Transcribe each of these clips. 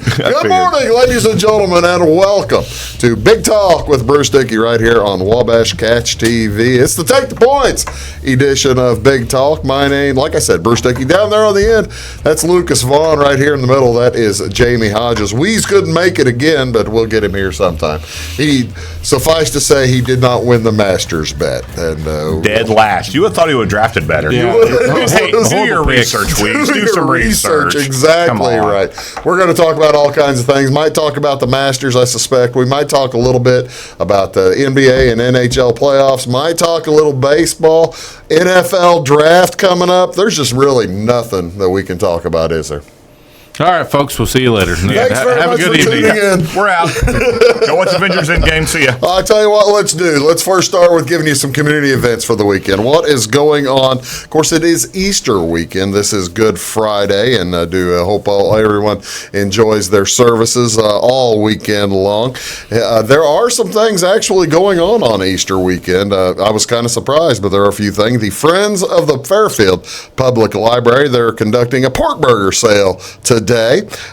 Good morning, ladies and gentlemen, and welcome to Big Talk with Bruce Dickey right here on Wabash Catch TV. It's the Take the Points edition of Big Talk. My name, like I said, Bruce Dickey. Down there on the end, that's Lucas Vaughan. Right here in the middle, that is Jamey Hodges. Weeze couldn't make it again, but we'll get him here sometime. Suffice to say, he did not win the Masters bet. And dead last. You would have thought he would have drafted better. Yeah. Hey, do your research, Weeze. Do some research. Exactly right. We're going to talk about all kinds of things. Might talk about the Masters, I suspect. We might talk a little bit about the NBA and NHL playoffs. Might talk a little baseball. NFL draft coming up. There's just really nothing that we can talk about, is there? All right, folks. We'll see you later. Thanks very much for tuning in. We're out. Go watch Avengers Endgame. See ya. I'll tell you what, let's do. Let's first start with giving you some community events for the weekend. What is going on? Of course, it is Easter weekend. This is Good Friday, and I hope everyone enjoys their services all weekend long. There are some things actually going on Easter weekend. I was kind of surprised, but there are a few things. The Friends of the Fairfield Public Library, they're conducting a pork burger sale today,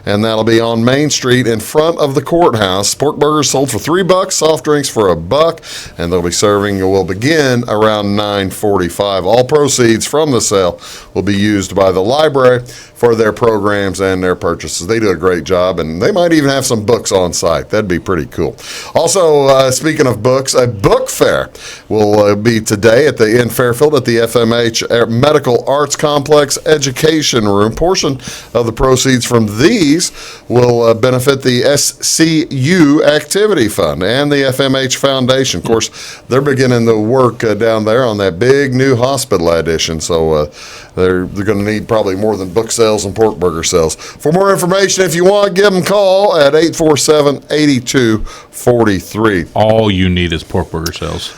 and that'll be on Main Street in front of the courthouse. Pork burgers sold for $3, soft drinks for $1, and they'll be serving will begin around 9:45. All proceeds from the sale will be used by the library for their programs and their purchases. They do a great job, and they might even have some books on site. That'd be pretty cool. Also, speaking of books, a book fair will be today in Fairfield at the FMH Medical Arts Complex Education Room. Portion of the proceeds from these will benefit the SCU Activity Fund and the FMH Foundation. Of course, they're beginning the work down there on that big new hospital addition, so they're going to need probably more than book sales and pork burger sales. For more information, if you want, give them a call at 847-8243. All you need is pork burger sales.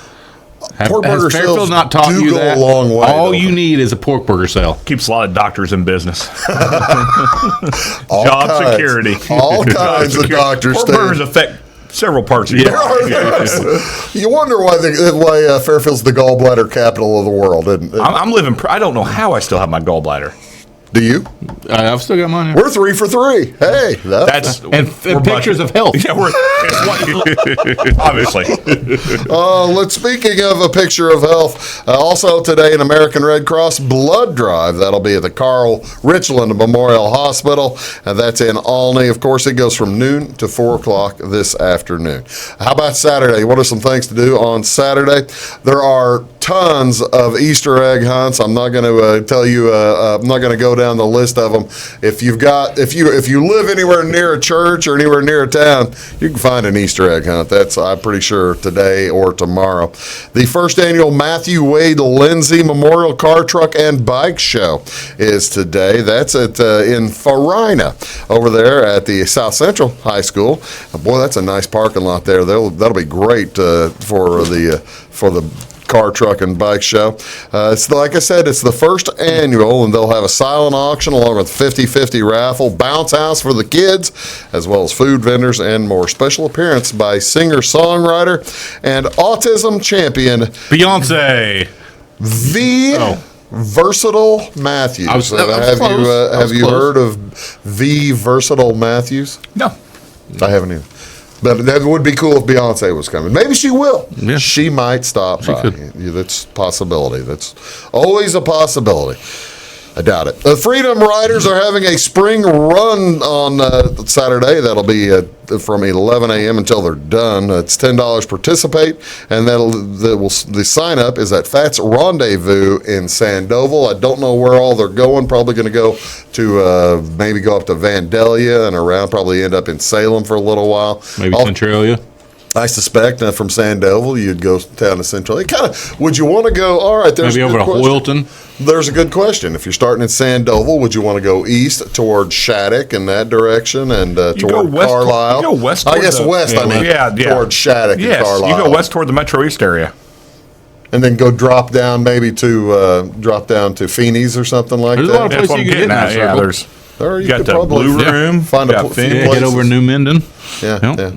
Pork burger sales not taught do you go that? a long way. All you need is a pork burger sale. Keeps a lot of doctors in business. All Job kinds. security. All kinds of doctors. Pork burgers affect several parts of your body. You wonder why Fairfield's the gallbladder capital of the world. I'm living. I don't know how I still have my gallbladder. Do you? I've still got mine here. We're 3 for 3. Hey, that's and pictures of health. Yeah, obviously. Speaking of a picture of health, also today an American Red Cross blood drive. That'll be at the Carl Richland Memorial Hospital, and that's in Olney. Of course, it goes from noon to 4 o'clock this afternoon. How about Saturday? What are some things to do on Saturday? There are tons of Easter egg hunts. I'm not going to tell you. I'm not going to go down the list of them. If you live anywhere near a church or anywhere near a town, you can find an Easter egg hunt. That's, I'm pretty sure, today or tomorrow. The first annual Matthew Wade Lindsay Memorial Car, Truck, and Bike Show is today. That's in Farina over there at the South Central High School. Boy, that's a nice parking lot there. That'll be great for the car, truck, and bike show. It's like I said, it's the first annual, and they'll have a silent auction along with 50-50 raffle, bounce house for the kids, as well as food vendors and more. Special appearance by singer-songwriter and autism champion Beyonce. Versatile Matthews. Have you heard of V Versatile Matthews? No. I haven't either. But that would be cool if Beyonce was coming. Maybe she will. Yeah. She might stop by. That's a possibility. That's always a possibility. I doubt it. The Freedom Riders are having a spring run on Saturday. That'll be from 11 a.m. until they're done. It's $10 participate, and the sign up is at Fats Rendezvous in Sandoval. I don't know where all they're going. Probably going to go to maybe go up to Vandalia and around. Probably end up in Salem for a little while. Maybe Centralia. I suspect from Sandoval you'd go down to Central. Would you want to go? All right, there's maybe over to Hoyleton. There's a good question. If you're starting in Sandoval, would you want to go east toward Shattuck in that direction and toward Carlisle? You go west. Towards Shattuck and Carlisle. You go west toward the Metro East area. And then go drop down maybe to Feeney's or something like that. There's a lot of places you can get in. Yeah, there's. There you got the Blue Room. Find a get over New Minden. Yeah.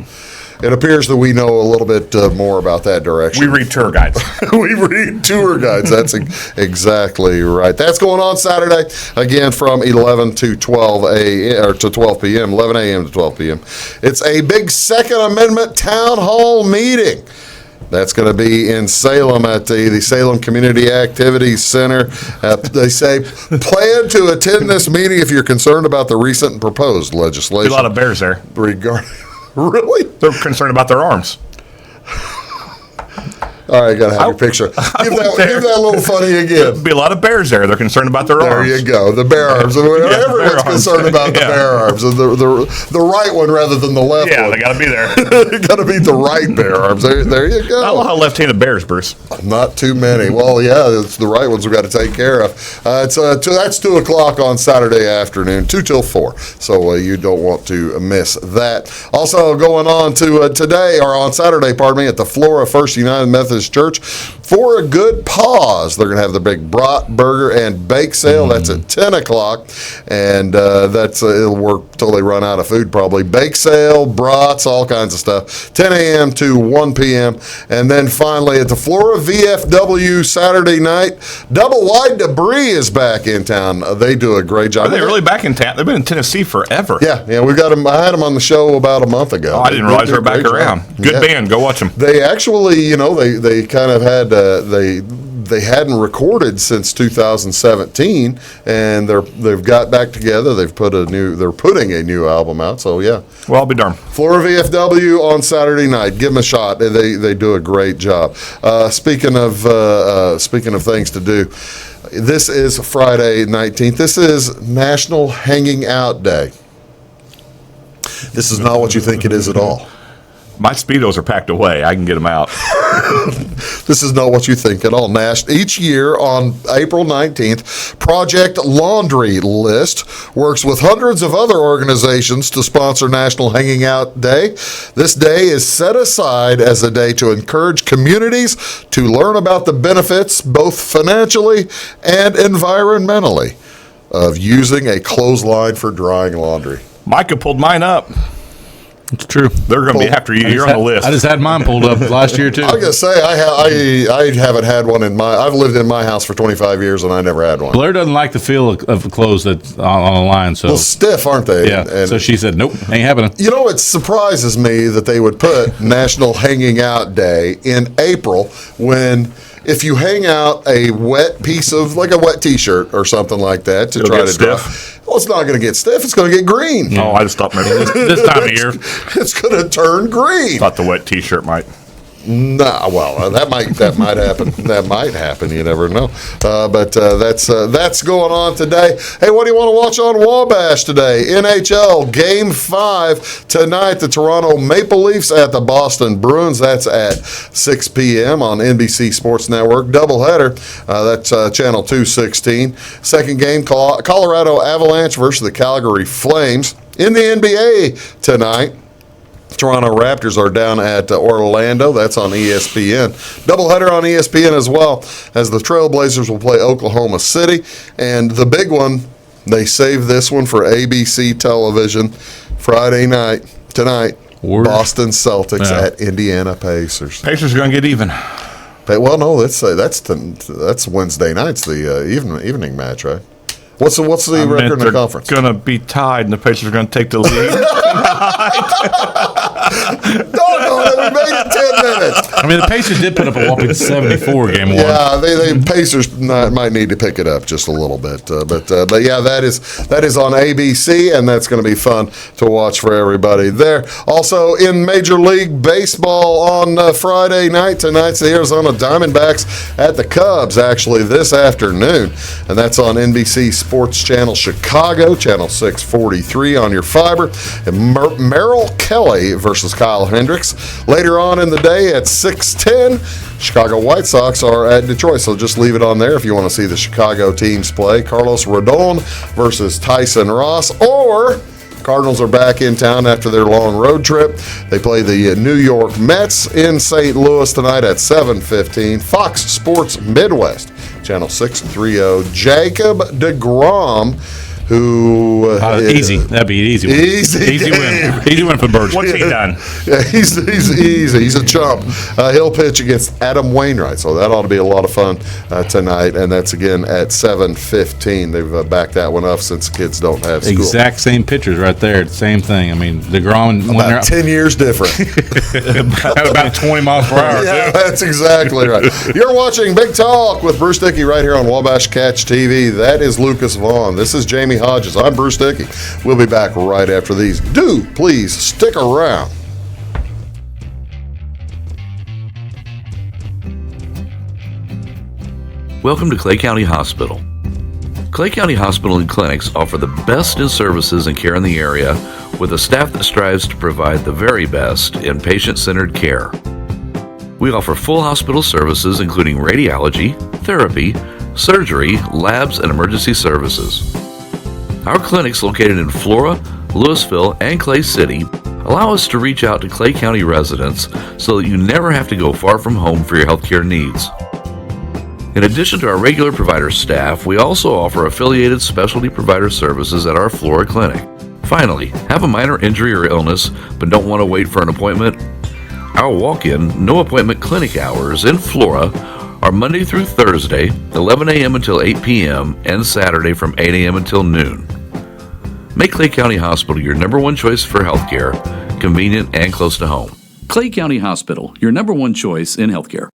it appears that we know a little bit more about that direction. We read tour guides. We read tour guides. That's exactly right. That's going on Saturday, again, from 11 to 12 a.m. or to 12 p.m., 11 a.m. to 12 p.m. It's a big Second Amendment town hall meeting. That's going to be in Salem at the Salem Community Activities Center. They say, plan to attend this meeting if you're concerned about the recent proposed legislation. A lot of bears there. Really? They're concerned about their arms. All right, got to have your picture. Give that a little funny again. There'd be a lot of bears there. They're concerned about their arms. There you go. The bear arms. Everyone's concerned about the bear arms. The right one rather than the left one. Yeah, they got to be there. They got to be the right bear arms. There you go. I don't know how left-handed bears, Bruce. Not too many. Well, yeah, it's the right ones we've got to take care of. That's 2 o'clock on Saturday afternoon, 2 till 4. So you don't want to miss that. Also going on to today, or on Saturday, pardon me, at the Flora First United Methodist Church for a good pause. They're going to have the big brat, burger, and bake sale. That's at 10 o'clock. And it'll work till they run out of food probably. Bake sale, brats, all kinds of stuff. 10 a.m. to 1 p.m. And then finally at the Flora VFW Saturday night, Double Wide Debris is back in town. They do a great job. Are they really back in town? They've been in Tennessee forever. Yeah, we've got them. I had them on the show about a month ago. Oh, I didn't realize they were back around. Good band. Go watch them. They actually, they kind of had they hadn't recorded since 2017, and they've got back together. They're putting a new album out. So yeah. Well, I'll be darned. Flora VFW on Saturday night. Give them a shot. They do a great job. Speaking of things to do, this is Friday 19th. This is National Hanging Out Day. This is not what you think it is at all. My Speedos are packed away. I can get them out. This is not what you think at all. Each year on April 19th, Project Laundry List works with hundreds of other organizations to sponsor National Hanging Out Day. This day is set aside as a day to encourage communities to learn about the benefits, both financially and environmentally, of using a clothesline for drying laundry. Micah pulled mine up. It's true. They're going to be after you. You're on the list. I just had mine pulled up last year, too. I was going to say, I haven't had one I've lived in my house for 25 years, and I never had one. Blair doesn't like the feel of clothes that's on the line. So. Well, stiff, aren't they? Yeah. And so she said, nope, ain't happening. You know, it surprises me that they would put National Hanging Out Day in April when... If you hang out a wet piece of, like a wet T-shirt or something like that to try to dry, well, it's not going to get stiff. It's going to get green. No, I just stopped making this time of year. It's going to turn green. Thought the wet T-shirt might. No, well, that might happen. That might happen. You never know. But that's going on today. Hey, what do you want to watch on Wabash today? NHL Game 5 tonight. The Toronto Maple Leafs at the Boston Bruins. That's at 6 p.m. on NBC Sports Network. Doubleheader. That's Channel 216. Second game, Colorado Avalanche versus the Calgary Flames. In the NBA tonight, Toronto Raptors are down at Orlando. That's on ESPN. Doubleheader on ESPN as well, as the Trailblazers will play Oklahoma City. And the big one, they saved this one for ABC television Friday night, tonight. Boston Celtics at Indiana Pacers. Pacers are going to get even. Well, no, that's Wednesday nights, the evening match, right? What's the record in the conference? They're going to be tied, and the Pacers are going to take the lead. We made it 10 minutes. I mean, the Pacers did put up a whopping 74 game one. Yeah, they Pacers might need to pick it up just a little bit. But yeah, that is on ABC, and that's going to be fun to watch for everybody there. Also, in Major League Baseball on Friday night, tonight's the Arizona Diamondbacks at the Cubs, actually, this afternoon. And that's on NBC Sports Channel Chicago, Channel 643 on your fiber. And Merrill Kelly versus Kyle Hendricks. Later on in the day at 6:10, Chicago White Sox are at Detroit. So just leave it on there if you want to see the Chicago teams play. Carlos Rodon versus Tyson Ross. Or Cardinals are back in town after their long road trip. They play the New York Mets in St. Louis tonight at 7:15. Fox Sports Midwest, Channel 630. Jacob deGrom who Easy. That'd be an easy win. Easy win. Easy win for Birch. What's he done? Yeah, he's easy. He's a chump. He'll pitch against Adam Wainwright, so that ought to be a lot of fun tonight. And that's again at 7:15. They've backed that one up since the kids don't have school. Exact same pitchers right there. Same thing. I mean, DeGrom About 10 years different. about 20 miles per hour. Yeah, that's exactly right. You're watching Big Talk with Bruce Dickey right here on Wabash Catch TV. That is Lucas Vaughan. This is Jamey Hodges. I'm Bruce Dickey. We'll be back right after these. Do please stick around. Welcome to Clay County Hospital. Clay County Hospital and Clinics offer the best in services and care in the area with a staff that strives to provide the very best in patient-centered care. We offer full hospital services including radiology, therapy, surgery, labs, and emergency services. Our clinics located in Flora, Louisville, and Clay City allow us to reach out to Clay County residents so that you never have to go far from home for your healthcare needs. In addition to our regular provider staff, we also offer affiliated specialty provider services at our Flora clinic. Finally, have a minor injury or illness but don't want to wait for an appointment? Our walk-in, no-appointment clinic hours in Flora are Monday through Thursday, 11 a.m. until 8 p.m., and Saturday from 8 a.m. until noon. Make Clay County Hospital your number one choice for healthcare, convenient and close to home. Clay County Hospital, your number one choice in healthcare.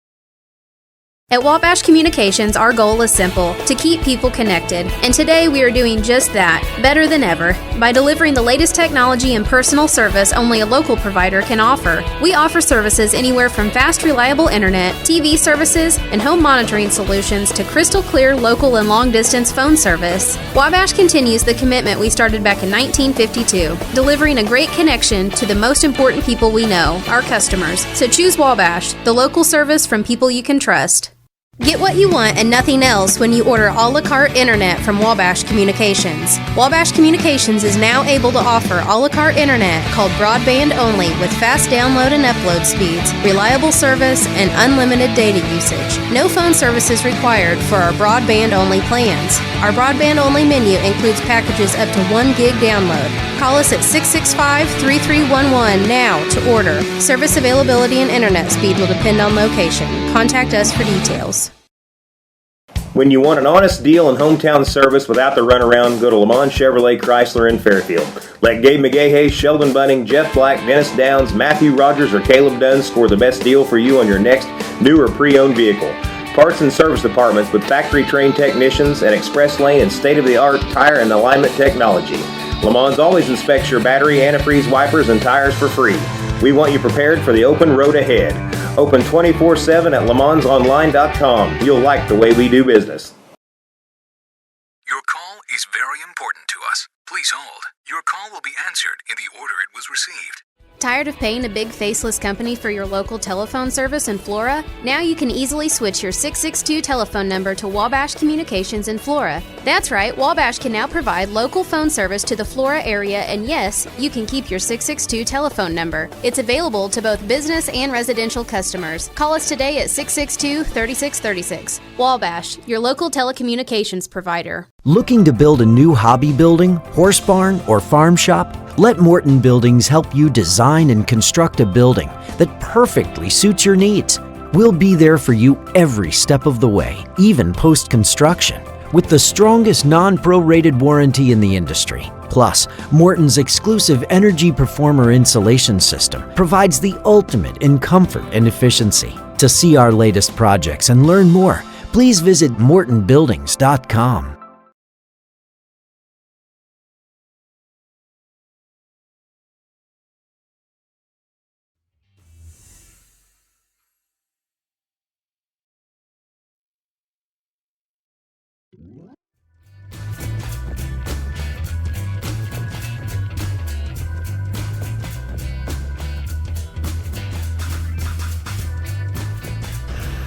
At Wabash Communications, our goal is simple, to keep people connected. And today we are doing just that, better than ever, by delivering the latest technology and personal service only a local provider can offer. We offer services anywhere from fast, reliable internet, TV services, and home monitoring solutions to crystal clear local and long-distance phone service. Wabash continues the commitment we started back in 1952, delivering a great connection to the most important people we know, our customers. So choose Wabash, the local service from people you can trust. Get what you want and nothing else when you order a la carte internet from Wabash Communications. Wabash Communications is now able to offer a la carte internet called broadband only with fast download and upload speeds, reliable service, and unlimited data usage. No phone service is required for our broadband only plans. Our broadband only menu includes packages up to 1 gig download. Call us at 665-3311 now to order. Service availability and internet speed will depend on location. Contact us for details. When you want an honest deal and hometown service without the runaround, go to Lamont Chevrolet Chrysler in Fairfield. Let Gabe McGahey, Sheldon Bunning, Jeff Black, Dennis Downs, Matthew Rogers, or Caleb Dunn score the best deal for you on your next new or pre-owned vehicle. Parts and service departments with factory-trained technicians and express lane and state-of-the-art tire and alignment technology. Lamont always inspects your battery, antifreeze, wipers, and tires for free. We want you prepared for the open road ahead. Open 24/7 at LeMansOnline.com. You'll like the way we do business. Your call is very important to us. Please hold. Your call will be answered in the order it was received. Tired of paying a big faceless company for your local telephone service in Flora? Now you can easily switch your 662 telephone number to Wabash Communications in Flora. That's right, Wabash can now provide local phone service to the Flora area, and yes, you can keep your 662 telephone number. It's available to both business and residential customers. Call us today at 662-3636. Wabash, your local telecommunications provider. Looking to build a new hobby building, horse barn, or farm shop? Let Morton Buildings help you design and construct a building that perfectly suits your needs. We'll be there for you every step of the way, even post-construction, with the strongest non-prorated warranty in the industry. Plus, Morton's exclusive Energy Performer insulation system provides the ultimate in comfort and efficiency. To see our latest projects and learn more, please visit mortonbuildings.com.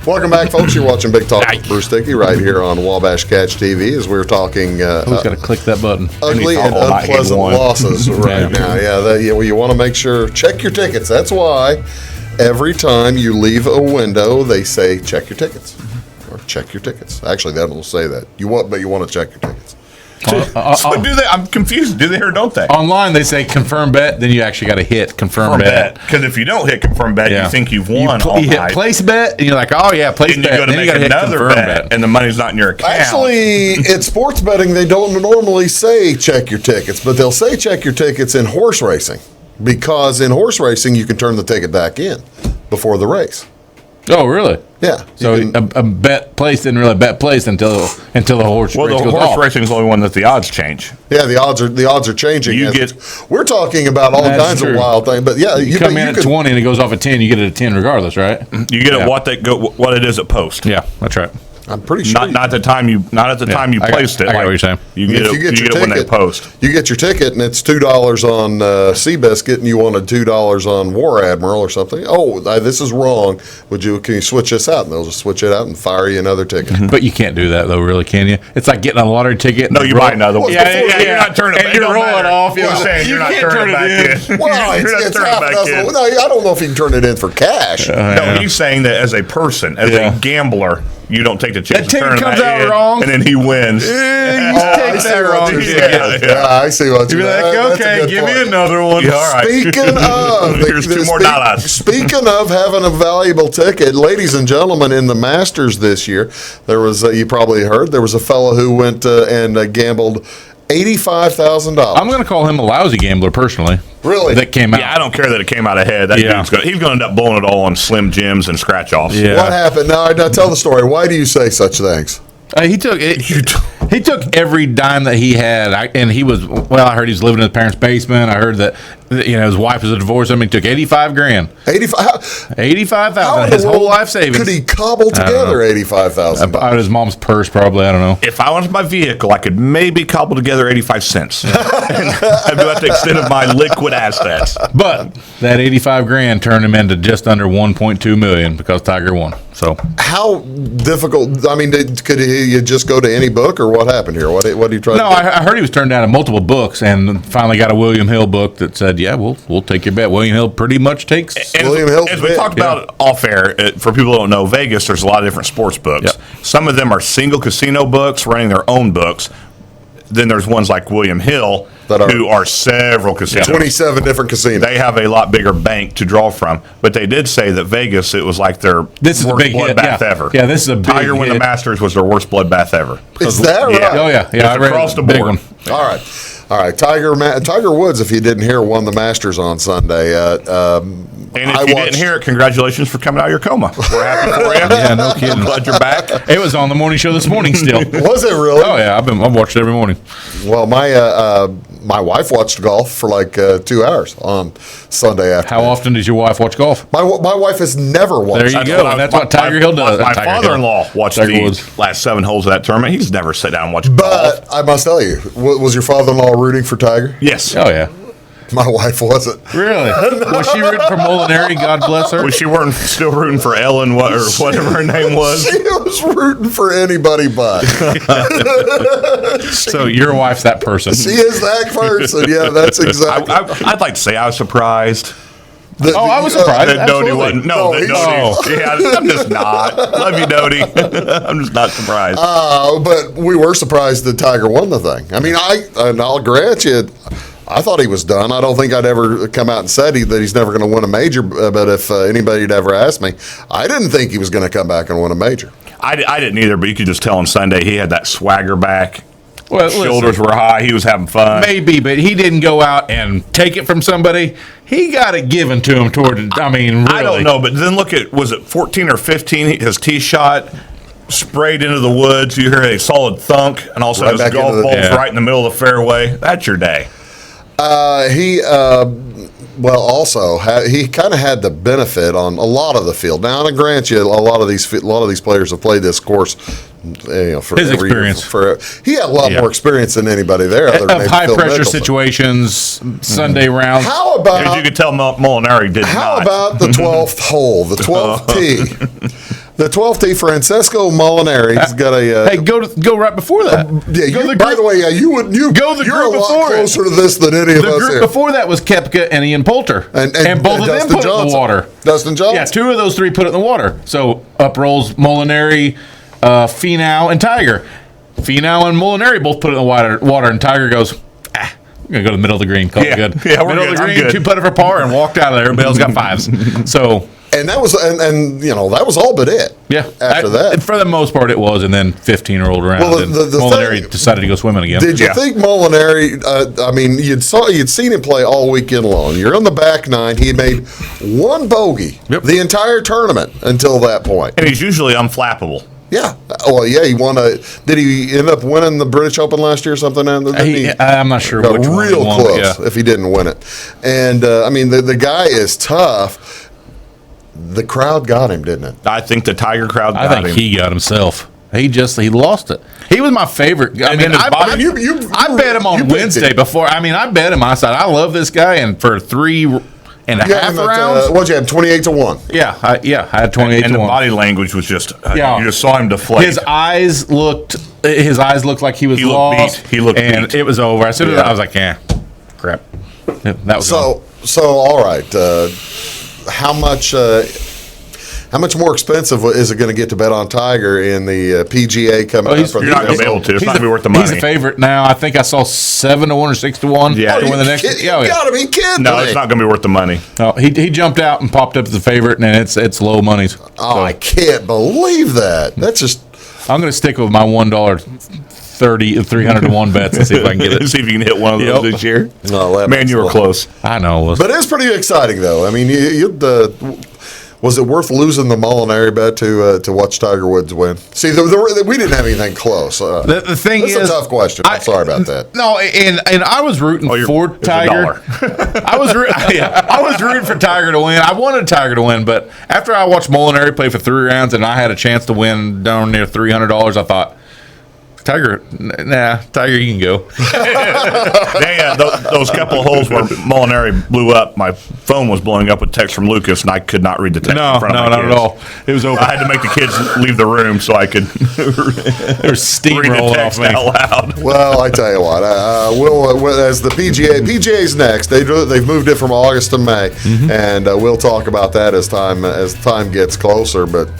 Welcome back, folks. You're watching Big Talk with Bruce Dickey right here on Wabash Catch TV as we're talking Who's got to click that button? ugly and unpleasant losses right now. Well, you want to make sure, check your tickets. That's why every time you leave a window, they say check your tickets or check your tickets. Actually, they don't say that. But you want to check your tickets. So do they? I'm confused. Do they or don't they? Online, they say confirm bet, then you actually got to hit confirm bet. Because if you don't hit confirm bet, you think you've won all you hit night. place bet, and you're like, oh, yeah, place And bet. you go to then make you gotta another hit bet, and the money's not in your account. Actually, in sports betting, they don't normally say check your tickets, but they'll say check your tickets in horse racing. Because in horse racing, you can turn the ticket back in before the race. Oh, really? Yeah. So a bet place didn't really bet place until the horse race goes the horse off. racing is the only one that the odds change. Yeah, the odds are changing. We're talking about all kinds of wild things, but yeah, you come in at 20 and it goes off at 10. You get it at 10 regardless, right? You get it what it is at post. Yeah, that's right. I'm pretty sure not at the time you placed it. I got what you're saying. You get it when they post. You get your ticket and it's $2 on Seabiscuit, and you wanted $2 on War Admiral or something. Oh, this is wrong. Can you switch this out? And they'll just switch it out and fire you another ticket. Mm-hmm. But you can't do that though, really, can you? It's like getting a lottery ticket. No, you buy another one. Yeah, you're not turning it back. And you're rolling off. You're saying you're not turning it back in. Well, it's half a dozen. No, I don't know if you can turn it in for cash. No, he's saying that as a person, as a gambler, you don't take the chance to turn comes that out in, wrong, and then he wins. I see what you're saying. Yeah, I see what you're saying. You're like, okay, give me another one. Yeah, all right. Speaking of, here's $2 more. Speaking of having a valuable ticket, ladies and gentlemen, in the Masters this year, there was you probably heard there was a fellow who went and gambled $85,000. I'm going to call him a lousy gambler personally. Really? That came out. Yeah, I don't care that it came out ahead. That dude's he's going to end up blowing it all on Slim Jims and scratch offs. Yeah. What happened? Now tell the story. Why do you say such things? He took every dime that he had, and he was I heard he was living in his parents' basement. I heard that his wife was a divorce. I mean, he took $85,000. $85,000. His whole life savings. Could he cobble together $85,000? Out of his mom's purse, probably. I don't know. If I wanted my vehicle, I could maybe cobble together 85 cents. I'd be at the extent of my liquid assets. But that $85,000 turned him into just under $1.2 million because Tiger won. So how difficult? I mean, could you just go to any book, or what happened here? What are you trying? No, I heard he was turned down in multiple books, and finally got a William Hill book that said, "Yeah, we'll take your bet." William Hill pretty much takes. William Hill, as we talked about off air, for people who don't know, Vegas, there's a lot of different sports books. Yep. Some of them are single casino books, running their own books. Then there's ones like William Hill, who are several casinos. 27 different casinos. They have a lot bigger bank to draw from. But they did say that Vegas, it was like their worst bloodbath ever. Yeah, this is a big Tiger win the Masters was their worst bloodbath ever. Is that right? Oh, yeah. I read across the board. All right. Tiger Woods, if you didn't hear, won the Masters on Sunday. And if you didn't hear it, congratulations for coming out of your coma. We're happy for you. Yeah, no kidding. I'm glad you're back. It was on the morning show this morning still. Was it really? Oh, yeah. I've watched it every morning. Well, my wife watched golf for like 2 hours on Sunday afternoon. How often does your wife watch golf? My wife has never watched. There you go. That's what Tiger Hill does. My father-in-law watched the last 7 holes of that tournament. He's never sat down and watched golf. But I must tell you, was your father-in-law rooting for Tiger? Yes. Oh, yeah. My wife wasn't. Really? Was she rooting for Molinari? God bless her. Was she still rooting for Ellen or whatever her name was? She was rooting for anybody but. So your wife's that person. She is that person. Yeah, that's exactly. I'd like to say I was surprised. I was surprised. That Doty wasn't. Yeah, I'm just not. Love you, Doty. I'm just not surprised. But we were surprised that Tiger won the thing. I mean, I'll grant you, I thought he was done. I don't think I'd ever come out and said that he's never going to win a major. But if anybody had ever asked me, I didn't think he was going to come back and win a major. I didn't either, but you could just tell on Sunday he had that swagger back. Well, shoulders were high. He was having fun. Maybe, but he didn't go out and take it from somebody. He got it given to him really. I don't know, but then look at, was it 14 or 15, his tee shot sprayed into the woods. You hear a solid thunk, and also his golf ball's right in the middle of the fairway. That's your day. He kind of had the benefit on a lot of the field. Now, I grant you, a lot of these players have played this course. For his experience. He had a lot more experience than anybody there. Other than high pressure situations, Sunday rounds. How about? As you could tell, Molinari did. How about the 12th hole, the 12th tee? The 12th tee, Francesco Molinari's got a. Hey, go right before that. By the way, you're a lot closer to this than any of us here. The group before that was Koepka and Ian Poulter, and both of them put it in the water. Dustin Johnson. Yeah, 2 of those 3 put it in the water. So up rolls Molinari, Finau, and Tiger. Finau and Molinari both put it in the water, and Tiger goes, I'm going to go to the middle of the green. Call it good. Yeah, we're middle good. of the green, 2 putted for par, and walked out of there. Everybody else got 5s. So... And that was, and that was all but it. Yeah. After that. For the most part, it was, and then 15 rolled around, and Molinari decided to go swimming again. Did you think Molinari, you'd seen him play all weekend long. You're on the back 9. He made 1 bogey the entire tournament until that point. And he's usually unflappable. Yeah. Well, yeah, he won did he end up winning the British Open last year or something? I'm not sure which one real he won, close if he didn't win it. And, the guy is tough. The crowd got him, didn't it? I think the Tiger crowd got him. I think he got himself. He lost it. He was my favorite. I bet him on Wednesday before. I bet him. I said, I love this guy, and for 3.5 rounds. What'd you have, 28-1? Yeah, I had 28-1. And the body language was just, you just saw him deflate. His eyes looked like he was lost. He looked and beat. It was over. As soon as I was like, crap. That was so all right. How much more expensive is it going to get to bet on Tiger in the PGA coming up? You're not going to be able to. It's not going to be worth the money. He's a favorite now. I think I saw 7-1 or 6-1 to win the next. You got to be kidding! No, it's not going to be worth the money. No, he jumped out and popped up as a favorite, and it's low monies. Oh, I can't believe that. That's just. I'm going to stick with my $300-1 bets and see if I can get it. See if you can hit one of those this year. No, man, you were close. I know. But it's pretty exciting, though. Was it worth losing the Molinari bet to watch Tiger Woods win? See, we didn't have anything close. The thing is, it's a tough question. I'm sorry about that. No, and I was rooting for Tiger. I was rooting for Tiger to win. I wanted Tiger to win, but after I watched Molinari play for 3 rounds and I had a chance to win down near $300, I thought, Tiger, you can go. Those couple of holes where Molinari blew up, my phone was blowing up with text from Lucas, and I could not read the text in front of my kids. Not at all. It was over. I had to make the kids leave the room so I could There's steam read the rolling text off me. out loud. Well, I tell you what, as the PGA's next. They've moved it from August to May, and we'll talk about that as time gets closer. But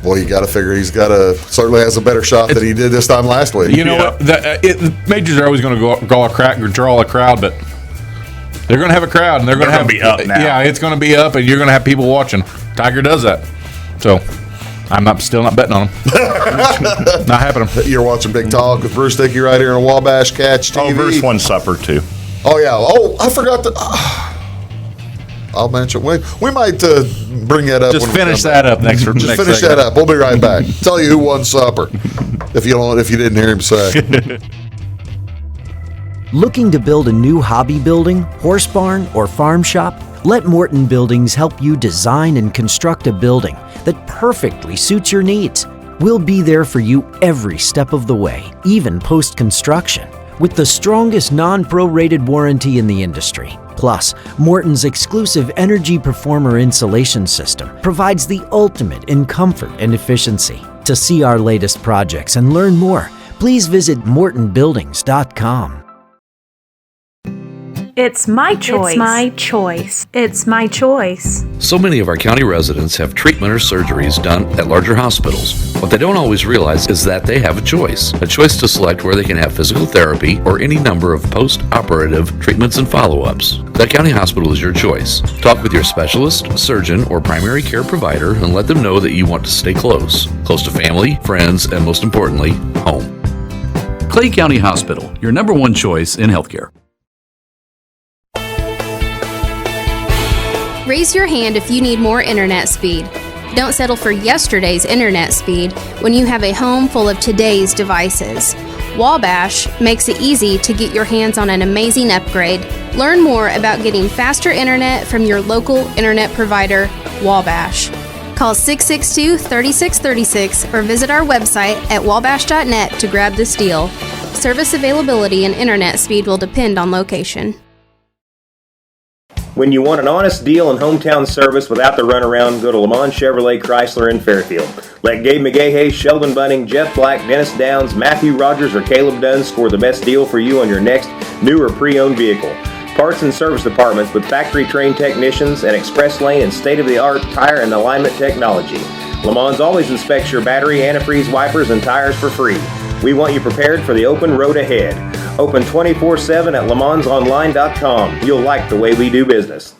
well, you got to figure certainly has a better shot than he did this time last week. You know what? The majors are always going to draw a crowd, but they're going to have a crowd, and they're going to be up now. Yeah, it's going to be up, and you're going to have people watching. Tiger does that, so I'm still not betting on him. Not happening. You're watching Big Talk with Bruce Dickey right here on Wabash Catch TV. Oh, Bruce won supper too. Oh yeah. Oh, I forgot to. I'll mention. We might bring that up. Just finish that up next. Just finish that up. We'll be right back. Tell you who won supper. If you didn't hear him say. Looking to build a new hobby building, horse barn, or farm shop? Let Morton Buildings help you design and construct a building that perfectly suits your needs. We'll be there for you every step of the way, even post-construction, with the strongest non-prorated warranty in the industry. Plus, Morton's exclusive Energy Performer insulation system provides the ultimate in comfort and efficiency. To see our latest projects and learn more, please visit mortonbuildings.com. It's my choice. It's my choice. It's my choice. So many of our county residents have treatment or surgeries done at larger hospitals. What they don't always realize is that they have a choice to select where they can have physical therapy or any number of post-operative treatments and follow-ups. That county hospital is your choice. Talk with your specialist, surgeon, or primary care provider and let them know that you want to stay close to family, friends, and most importantly, home. Clay County Hospital, your #1 choice in healthcare. Raise your hand if you need more internet speed. Don't settle for yesterday's internet speed when you have a home full of today's devices. Wabash makes it easy to get your hands on an amazing upgrade. Learn more about getting faster internet from your local internet provider, Wabash. Call 662-3636 or visit our website at wabash.net to grab this deal. Service availability and internet speed will depend on location. When you want an honest deal and hometown service without the runaround, go to Le Mans Chevrolet Chrysler in Fairfield. Let Gabe McGahey, Sheldon Bunning, Jeff Black, Dennis Downs, Matthew Rogers, or Caleb Dunn score the best deal for you on your next new or pre-owned vehicle. Parts and service departments with factory-trained technicians, and express lane and state-of-the-art tire and alignment technology. Le Mans always inspects your battery, antifreeze, wipers, and tires for free. We want you prepared for the open road ahead. Open 24/7 at lemansonline.com. You'll like the way we do business.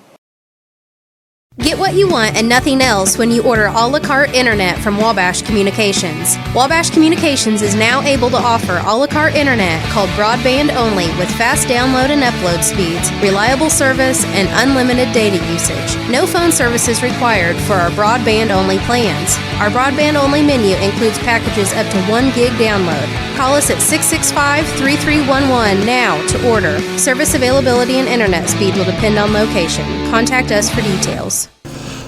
Get what you want and nothing else when you order a la carte internet from Wabash Communications. Wabash Communications is now able to offer a la carte internet called broadband only with fast download and upload speeds, reliable service, and unlimited data usage. No phone service is required for our broadband only plans. Our broadband only menu includes packages up to 1 gig download. Call us at 665-3311 now to order. Service availability and internet speed will depend on location. Contact us for details.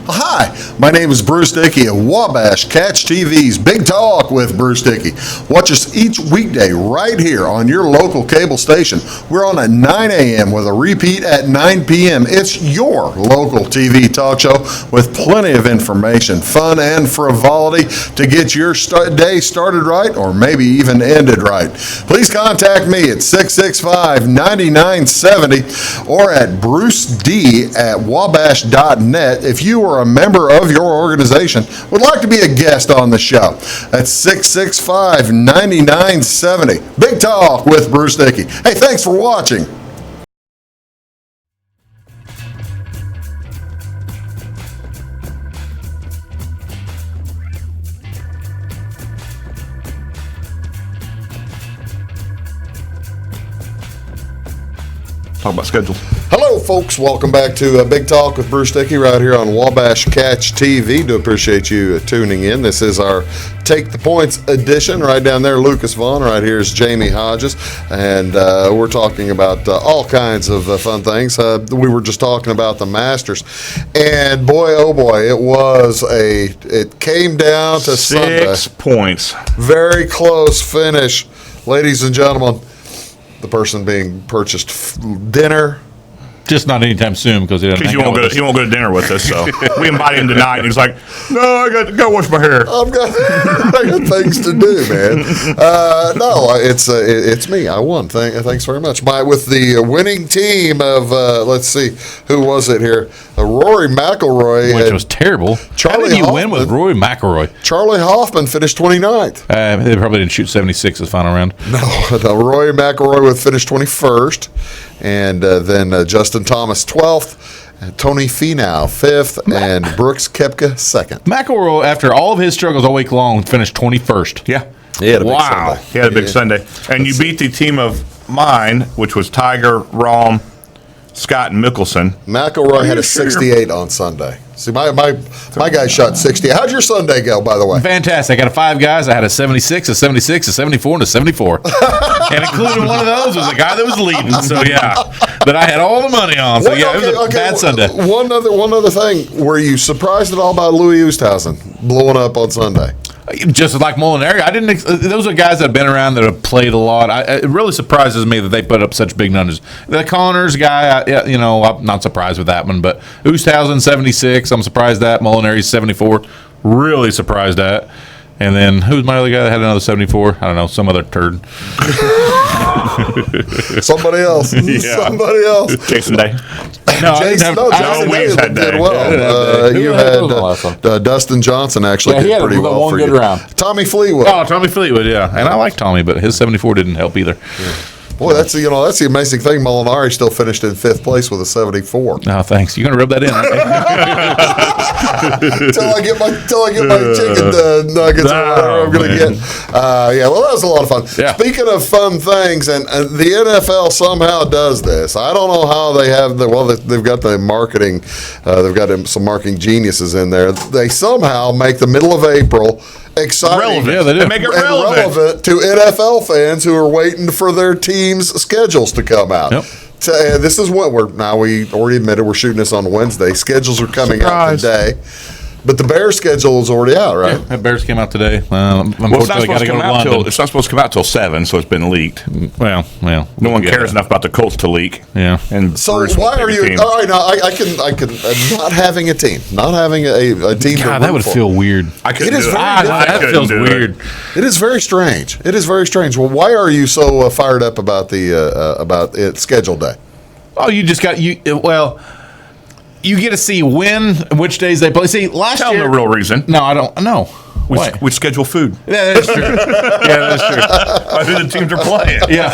Hi, my name is Bruce Dickey of Wabash Catch TV's Big Talk with Bruce Dickey. Watch us each weekday right here on your local cable station. We're on at 9 a.m. with a repeat at 9 p.m. It's your local TV talk show with plenty of information, fun, and frivolity to get your day started right or maybe even ended right. Please contact me at 665-9970 or at bruced@wabash.net if you are a member of your organization would like to be a guest on the show. That's 665-9970. Big Talk with Bruce Dickey. Hey, thanks for watching. Talk about schedules. Hello, folks. Welcome back to Big Talk with Bruce Dickey right here on Wabash Catch TV. Do appreciate you tuning in. This is our Take the Points edition. Right down there, Lucas Vaughan. Right here is Jamey Hodges. And we're talking about all kinds of fun things. We were just talking about the Masters. And boy, oh boy, it came down to Sunday. 6 points. Very close finish. Ladies and gentlemen, the person being purchased dinner. Just not anytime soon because he won't go to dinner with us. So we invited him tonight, and he's like, "No, I got to wash my hair. I got things to do, man." No, it's me. I won. Thanks very much. With the winning team of let's see, who was it here? Rory McIlroy, which was terrible. How did you win with Rory McIlroy? Charlie Hoffman finished 29th. They probably didn't shoot 76 this final round. No, Rory McIlroy would finish 21st. And then Justin Thomas 12th, Tony Finau 5th, and Brooks Koepka 2nd. McIlroy, after all of his struggles all week long, finished 21st. Yeah. He had a big Sunday. He had a big Sunday. And you beat the team of mine, which was Tiger, Rahm, Scott, and Mickelson. McIlroy had a 68 on Sunday. See, my guy shot 60. How'd your Sunday go, by the way? Fantastic. I got 5 guys. I had a 76, a 76, a 74, and a 74. And including one of those was the guy that was leading. So, yeah, that I had all the money on. So, yeah, it was a bad Sunday. One other thing. Were you surprised at all by Louis Oosthuizen blowing up on Sunday? Just like Molinari, those are guys that have been around that have played a lot. It really surprises me that they put up such big numbers. The Connors guy, I'm not surprised with that one. But Oosthuizen 76, I'm surprised at. Molinari 74, really surprised at. And then who's my other guy that had another 74? I don't know, some other turd. Somebody else. Yeah. Somebody else. Jason Day. No, Jason Day did well. You had Dustin Johnson actually did pretty well for you. Round. Tommy Fleetwood. Oh, Tommy Fleetwood, yeah. And I like Tommy, but his 74 didn't help either. Yeah. Boy, that's the amazing thing. Molinari still finished in 5th place with a 74. Oh, thanks. You're gonna rub that in, aren't you? Till I get my chicken nuggets or whatever I'm gonna get. Yeah, well, that was a lot of fun. Yeah. Speaking of fun things, and the NFL somehow does this. I don't know how they have they've got the marketing. They've got some marketing geniuses in there. They somehow make the middle of April exciting. Relevant. Yeah, they do. Make it relevant to NFL fans who are waiting for their team's schedules to come out. Yep. This is what we already admitted we're shooting this on Wednesday. Schedules are coming out today. But the Bears schedule is already out, right? Yeah, Bears came out today. It's not supposed to come out till 7, so it's been leaked. Well, no one cares enough about the Colts to leak. Yeah. And so why are you? All right, now I can not having a team, not having a team. God, that would feel weird. That feels weird. It is very strange. It is very strange. Well, why are you so fired up about schedule day? Oh, you just got you get to see which days they play. See, last Tell year. them the real reason. No, I don't know. We schedule food. Yeah, that's true. By who the teams are playing. Yeah.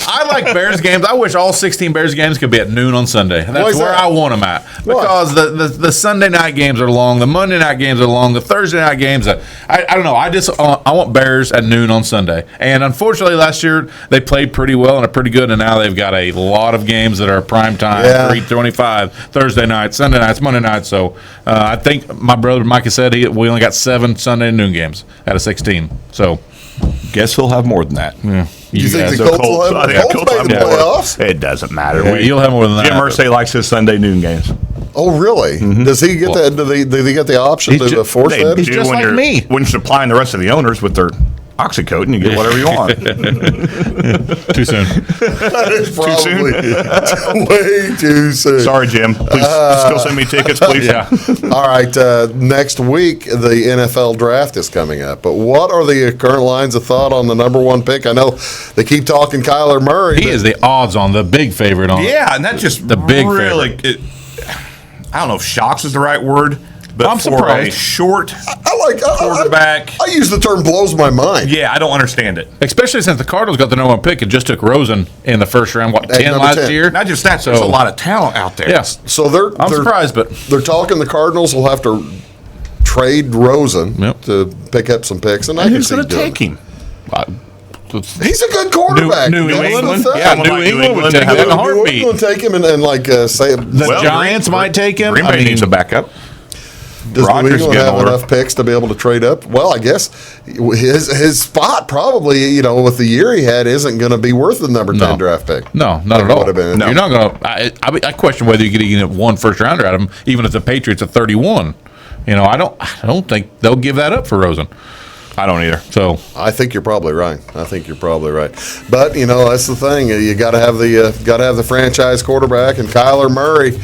I like Bears games. I wish all 16 Bears games could be at noon on Sunday. That's where I want them at. Because the Sunday night games are long. The Monday night games are long. The Thursday night games, I don't know. I want Bears at noon on Sunday. And unfortunately, last year, they played pretty well and are pretty good. And now they've got a lot of games that are prime time, 3:25, Thursday nights, Sunday nights, Monday nights. So I think my brother Micah said we only got 7 Sunday noon games out of 16. So guess he'll have more than that. Yeah. You think the Colts will have made the playoffs? It doesn't matter. Yeah, you'll have more than that. Jim Irsay likes his Sunday noon games. Oh, really? Mm-hmm. Does he get that? Do they get the option to force that? He's just like me. When you're supplying the rest of the owners with their Oxycontin, you get whatever you want. Too soon. That is probably way too soon. Sorry, Jim. Please still send me tickets, please. Yeah. All right. Next week, the NFL draft is coming up. But what are the current lines of thought on the number 1 pick? I know they keep talking Kyler Murray. He is the odds on, the big favorite on. Yeah, and that's just the big favorite. I don't know if shocks is the right word. But I'm for surprised. a short quarterback, I use the term blows my mind. Yeah, I don't understand it. Especially since the Cardinals got the number 1 pick and just took Rosen in the first round, 10 last year? Not just that, there's a lot of talent out there. Yes. So I'm surprised, but they're talking the Cardinals will have to trade Rosen to pick up some picks. And who's going to take him? He's a good quarterback. New England? Yeah, New England would take him in a heartbeat. New England take him and say the Giants might take him. Green Bay needs a backup. Does New England have enough picks to be able to trade up? Well, I guess his spot probably, with the year he had, isn't going to be worth the number 10 draft pick. No, not at all. No. You're not going to. I question whether you could even one first rounder out of him, even if the Patriots are 31. I don't think they'll give that up for Rosen. I don't either. So I think you're probably right. But that's the thing. You got to have the franchise quarterback, and Kyler Murray.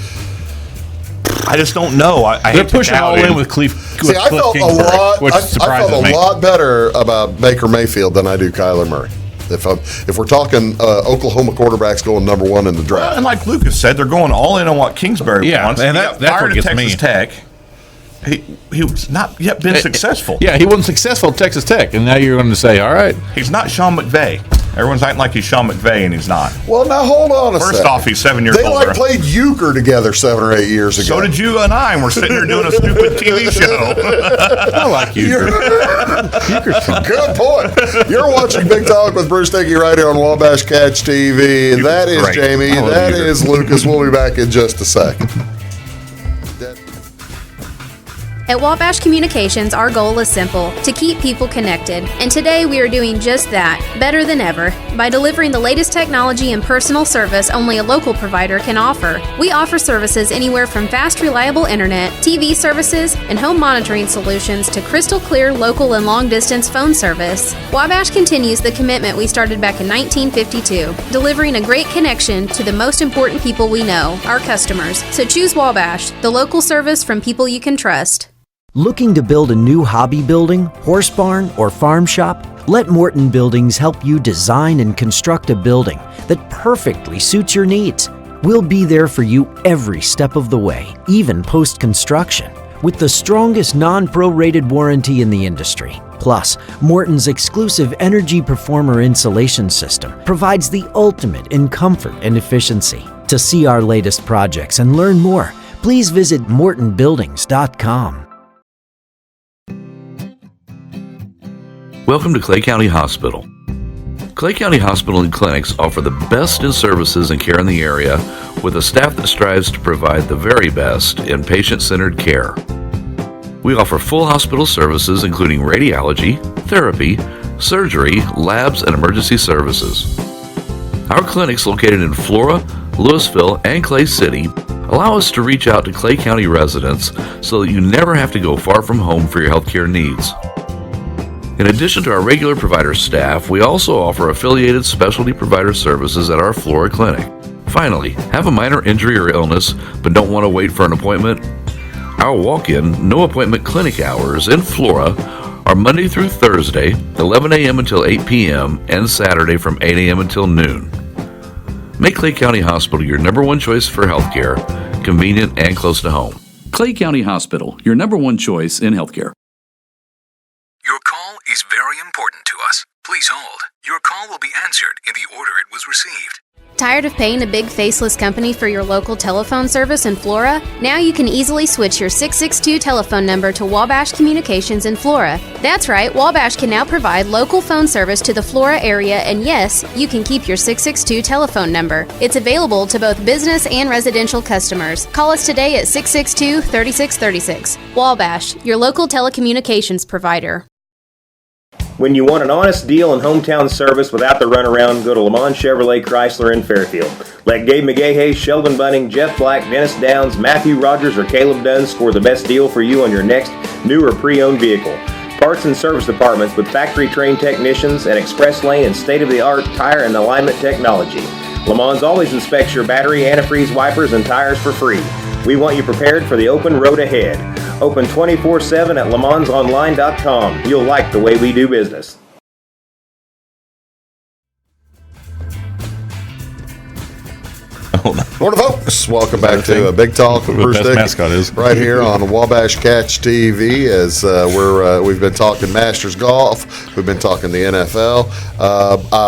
I just don't know. They're pushing all in with Cliff. See, I felt a lot better about Baker Mayfield than I do Kyler Murray. If we're talking Oklahoma quarterbacks going number 1 in the draft, well, and like Lucas said, they're going all in on what Kingsbury wants. And that's what gets Texas Tech. He was not yet been successful. Yeah, he wasn't successful at Texas Tech, and now you're going to say, all right. He's not Sean McVay. Everyone's acting like he's Sean McVay, and he's not. Well, now hold on a second. First off, he's 7 years older. They played euchre together 7 or 8 years ago. So did you and I, and we're sitting here doing a stupid TV show. I like euchre. Euchre's fun. Good point. You're watching Big Talk with Bruce Dickey right here on Wabash Catch TV. And that is Jamie. That is Lucas. We'll be back in just a second. At Wabash Communications, our goal is simple, to keep people connected. And today we are doing just that, better than ever, by delivering the latest technology and personal service only a local provider can offer. We offer services anywhere from fast, reliable internet, TV services, and home monitoring solutions to crystal clear local and long-distance phone service. Wabash continues the commitment we started back in 1952, delivering a great connection to the most important people we know, our customers. So choose Wabash, the local service from people you can trust. Looking to build a new hobby building, horse barn, or farm shop? Let Morton Buildings help you design and construct a building that perfectly suits your needs. We'll be there for you every step of the way, even post-construction, with the strongest non-prorated warranty in the industry. Plus, Morton's exclusive Energy Performer insulation system provides the ultimate in comfort and efficiency. To see our latest projects and learn more, please visit mortonbuildings.com. Welcome to Clay County Hospital. Clay County Hospital and Clinics offer the best in services and care in the area with a staff that strives to provide the very best in patient-centered care. We offer full hospital services including radiology, therapy, surgery, labs, and emergency services. Our clinics located in Flora, Louisville, and Clay City allow us to reach out to Clay County residents so that you never have to go far from home for your healthcare needs. In addition to our regular provider staff, we also offer affiliated specialty provider services at our Flora clinic. Finally, have a minor injury or illness but don't want to wait for an appointment? Our walk-in, no-appointment clinic hours in Flora are Monday through Thursday, 11 a.m. until 8 p.m., and Saturday from 8 a.m. until noon. Make Clay County Hospital your number 1 choice for healthcare, convenient and close to home. Clay County Hospital, your number 1 choice in healthcare. is very important to us. Please hold. Your call will be answered in the order it was received. Tired of paying a big faceless company for your local telephone service in Flora? Now you can easily switch your 662 telephone number to Wabash Communications in Flora. That's right, Wabash can now provide local phone service to the Flora area, and yes, you can keep your 662 telephone number. It's available to both business and residential customers. Call us today at 662-3636. Wabash, your local telecommunications provider. When you want an honest deal and hometown service without the runaround, go to Le Mans Chevrolet Chrysler in Fairfield. Let Gabe McGahey, Sheldon Bunning, Jeff Black, Dennis Downs, Matthew Rogers, or Caleb Dunn score the best deal for you on your next new or pre-owned vehicle. Parts and service departments with factory-trained technicians and express lane and state-of-the-art tire and alignment technology. Le Mans always inspects your battery, antifreeze, wipers, and tires for free. We want you prepared for the open road ahead. Open 24/7 at lemansonline.com. You'll like the way we do business. Morning, folks. Welcome back to Big Talk with Bruce Dickey, right here on Wabash Catch TV. As we've been talking Masters golf, we've been talking the NFL.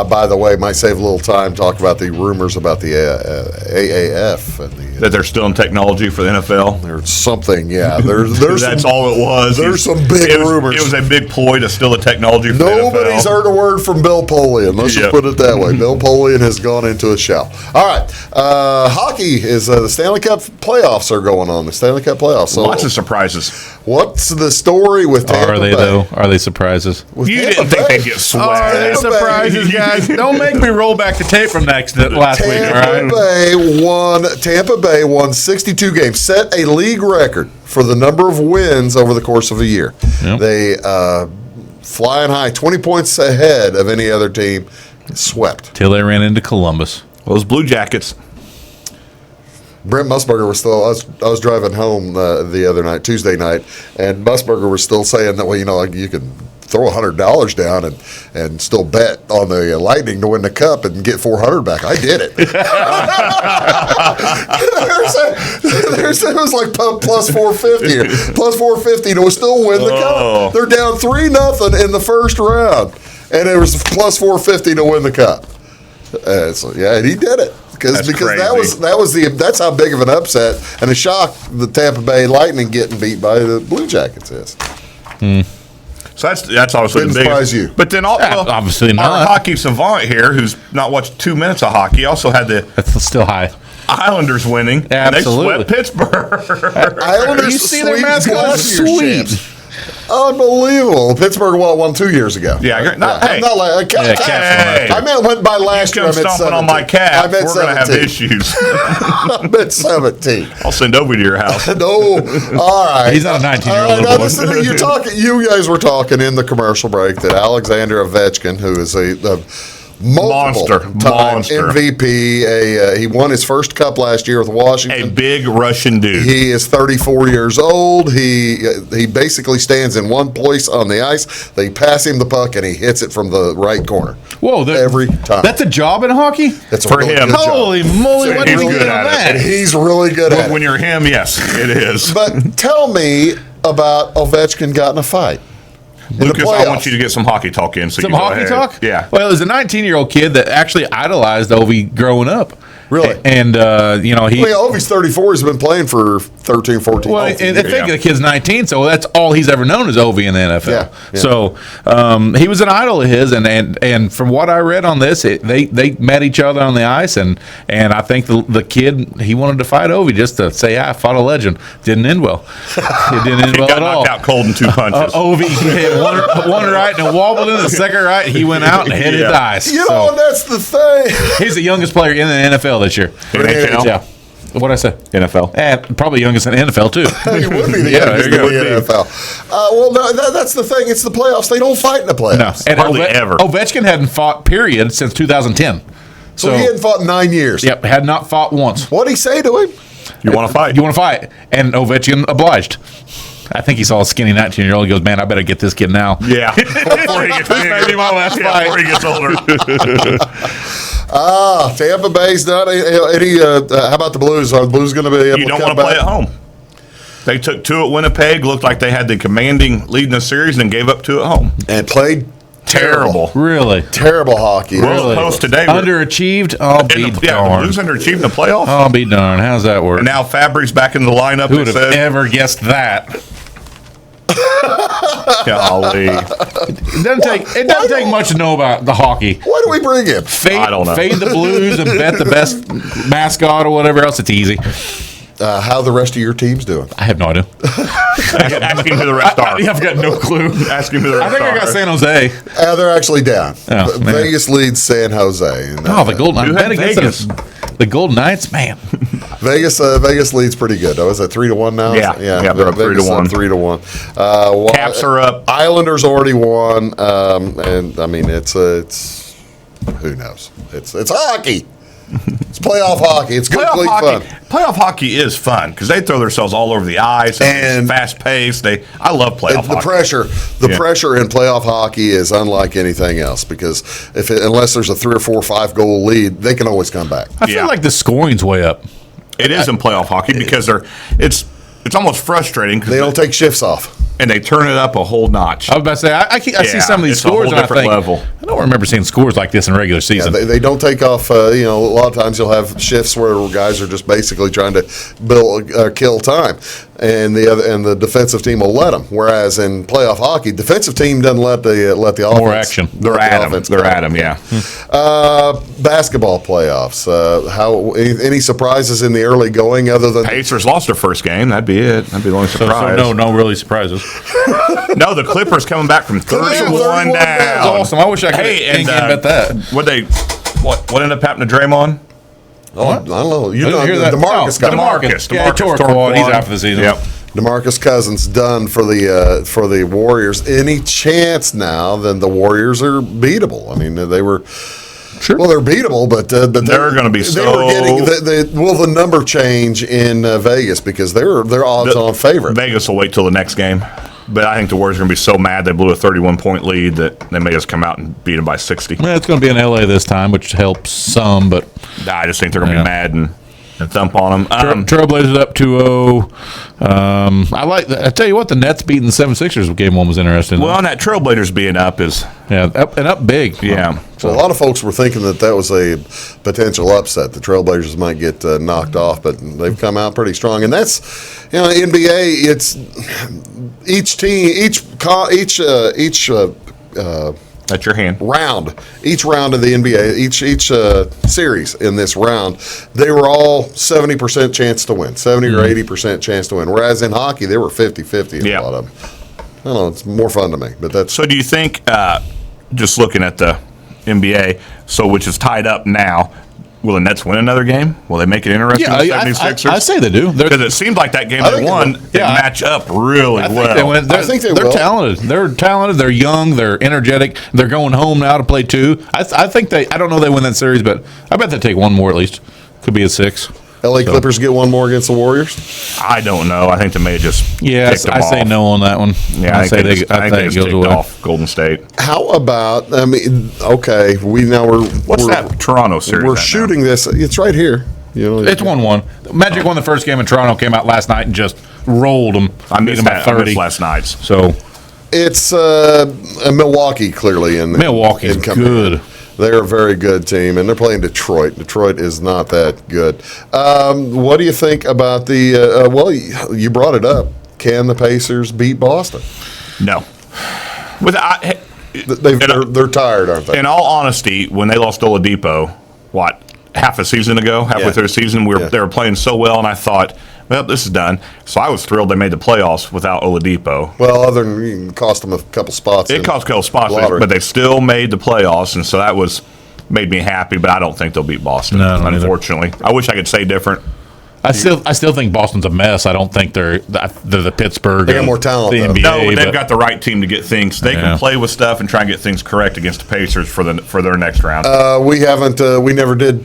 By the way, might save a little time talk about the rumors about the AAF and that they're still in technology for the NFL. There's something, yeah. There's that's all it was. There's some big rumors. It was a big ploy to steal the technology for the NFL. Nobody's heard a word from Bill Polian. Let's just put it that way. Bill Polian has gone into a shell. All right. Hockey is the Stanley Cup playoffs are going on. The Stanley Cup playoffs. So lots of surprises. What's the story with Tampa Bay? Though? Are they surprises? You didn't think they'd get swept. Are they surprises, guys? Don't make me roll back the tape from last week. Tampa Bay won 62 games, set a league record for the number of wins over the course of a year. Yep. They flying high, 20 points ahead of any other team, swept. Till they ran into Columbus. Those Blue Jackets. Brent Musburger was still. I was driving home the other night, Tuesday night, and Musburger was still saying that, well, you know, like you can throw $100 down and still bet on the Lightning to win the cup and get $400 back. I did it. It was like plus 450 here, plus 450 to still win the cup. They're down 3-0 in the first round, and it was plus 450 to win the cup. So yeah, and he did it. Because that's how big of an upset and a shock the Tampa Bay Lightning getting beat by the Blue Jackets is. So that's obviously Didn't the biggest. Surprise you. But then obviously not. Our hockey savant here, who's not watched 2 minutes of hockey, also had that's still high. Islanders winning. Absolutely. And they swept Pittsburgh. Islanders you see their mascot? Sweet. Unbelievable. Pittsburgh won 2 years ago. Yeah, I meant went by last year. I meant 17. On my cap. We're going to have issues. I meant 17. I'll send Obi to your house. No. All right. He's not a 19-year-old. Now listen, you guys were talking in the commercial break that Alexander Ovechkin, who is a multiple time MVP. He won his first cup last year with Washington. A big Russian dude. He is 34 years old. He basically stands in one place on the ice. They pass him the puck, and he hits it from the right corner. Whoa! Every time. That's a job in hockey? That's for him. Holy moly! He's good at it. And he's really good at it. When you're him, yes, it is. But tell me about Ovechkin got in a fight. Lucas, I want you to get some hockey talk in. So some hockey talk? Yeah. Well, it was a 19-year-old kid that actually idolized Ovi growing up. Really? And, Ovi's 34. He's been playing for 13, 14 Well, and I think the kid's 19, so that's all he's ever known is Ovi in the NFL. Yeah. So he was an idol of his, and from what I read on this, they met each other on the ice, and I think the kid, he wanted to fight Ovi just to say, I fought a legend. Didn't end well. It didn't end well at all. He got knocked out cold in 2 punches. Ovi hit one right and wobbled in the second right, and he went out and hit his ice. You know, that's the thing. He's the youngest player in the NFL this year. NHL? Yeah. What'd I say? NFL. And probably youngest in the NFL, too. He would be the youngest in the NFL. That's the thing. It's the playoffs. They don't fight in the playoffs. No. And hardly ever. Ovechkin hadn't fought, period, since 2010. So he hadn't fought in 9 years. Yep, had not fought once. What'd he say to him? You want to fight? You want to fight. And Ovechkin obliged. I think he saw a skinny 19-year-old. He goes, man, I better get this kid now. Yeah. Before he gets maybe my last fight. Before he gets older. Tampa Bay's done. How about the Blues? Are the Blues going to be able to You don't come want to play back? at home. They took 2 at Winnipeg, looked like they had the commanding lead in the series, and gave up 2 at home. And played terrible. Really? Terrible hockey. Really? Post today. Underachieved? I'll be darned. Who's underachieved in the playoffs? I'll be darned. How's that work? And now Fabry's back in the lineup. Who would have ever guessed that? Golly. It doesn't take much to know about the hockey. Why do we bring him? I don't know. Fade the Blues and bet the best mascot or whatever else. It's easy. How the rest of your team's doing? I have no idea. Ask him who the rest are. I've got no clue. Ask him who the rest are. I think I got San Jose. They're actually down. Oh, Vegas leads San Jose. And, the Golden Who had Vegas? The Golden Knights, man. Vegas leads pretty good. Oh, is that 3-1 now? Yeah, they're up 3-1. 3-1. Caps are up. Islanders already won, and I mean it's who knows? It's hockey. It's playoff hockey. It's complete fun. Playoff hockey is fun because they throw themselves all over the ice and fast paced. I love playoff hockey. The pressure in playoff hockey is unlike anything else because unless there's a 3 or 4 or 5 goal lead, they can always come back. I feel like the scoring's way up. It is in playoff hockey because it's almost frustrating because they don't take shifts off. And they turn it up a whole notch. I was about to say, I see some of these scores and I think, level. I don't remember seeing scores like this in regular season. Yeah, they don't take off. A lot of times you'll have shifts where guys are just basically trying to kill time, and the defensive team will let them. Whereas in playoff hockey, defensive team doesn't let the offense. More action. They're at them. Yeah. Basketball playoffs. Any surprises in the early going other than Pacers lost their first game? That'd be it. That'd be the only surprise. So no really surprises. No, the Clippers coming back from 31 down. That's awesome. I wish I could bet that. What ended up happening to Draymond? Oh, I don't know. You didn't hear that? DeMarcus. Yeah, he tore quad. He's out for the season. Yep. DeMarcus Cousins done for the Warriors. Any chance now? Then the Warriors are beatable. I mean, they were. Sure. Well, they're beatable, but they're going to be so. They were getting will the number change in Vegas because they're odds-on favorite. Vegas will wait till the next game, but I think the Warriors are going to be so mad they blew a 31-point lead that they may just come out and beat them by 60. Yeah, it's going to be in LA this time, which helps some, but I just think they're going to be mad and thump on them. Trailblazers up 2-0. I tell you what, the Nets beating the 76ers game one was interesting. Well, and that Trailblazers being up is up big. Yeah. So a lot of folks were thinking that was a potential upset. The Trailblazers might get knocked off, but they've come out pretty strong. And that's NBA. It's each team, each that's your hand. Each round of the NBA, each series in this round, they were all 70% chance to win, 70 or 80% chance to win. Whereas in hockey, they were 50-50 in a lot of them. I don't know. It's more fun to me. But that's. So do you think, just looking at the NBA, which is tied up now, will the Nets win another game? Will they make it interesting? Yeah, 76ers? I say they do. Because it seems like that game they won, they match up really well. I think they're talented. They're talented. They're young. They're energetic. They're going home now to play 2. I think they. I don't know if they win that series, but I bet they take one more at least. Could be a 6. LA Clippers get one more against the Warriors? I don't know. I think they may just kick them I say off. no on that one. Yeah, I think it goes away. Off Golden State. How about? I mean, okay, What's that Toronto series? We're shooting this. It's right here. It's 1-1. Magic won the first game in Toronto. Came out last night and just rolled them. I missed by 30 last night. So it's Milwaukee clearly in Milwaukee's good. They're a very good team, and they're playing Detroit. Detroit is not that good. What do you think about the well, you brought it up. Can the Pacers beat Boston? No. They're tired, aren't they? In all honesty, when they lost Oladipo, half a season ago, halfway through the season, they were playing so well, and I thought, well, this is done. So I was thrilled they made the playoffs without Oladipo. Well, other than it cost them a couple spots. It cost a couple spots, but they still made the playoffs, and so that made me happy. But I don't think they'll beat Boston. No, unfortunately. I wish I could say different. I still think Boston's a mess. I don't think they're the Pittsburgh. They got more talent. The NBA, no, but they've got the right team to get things. They can play with stuff and try and get things correct against the Pacers for their next round. We never did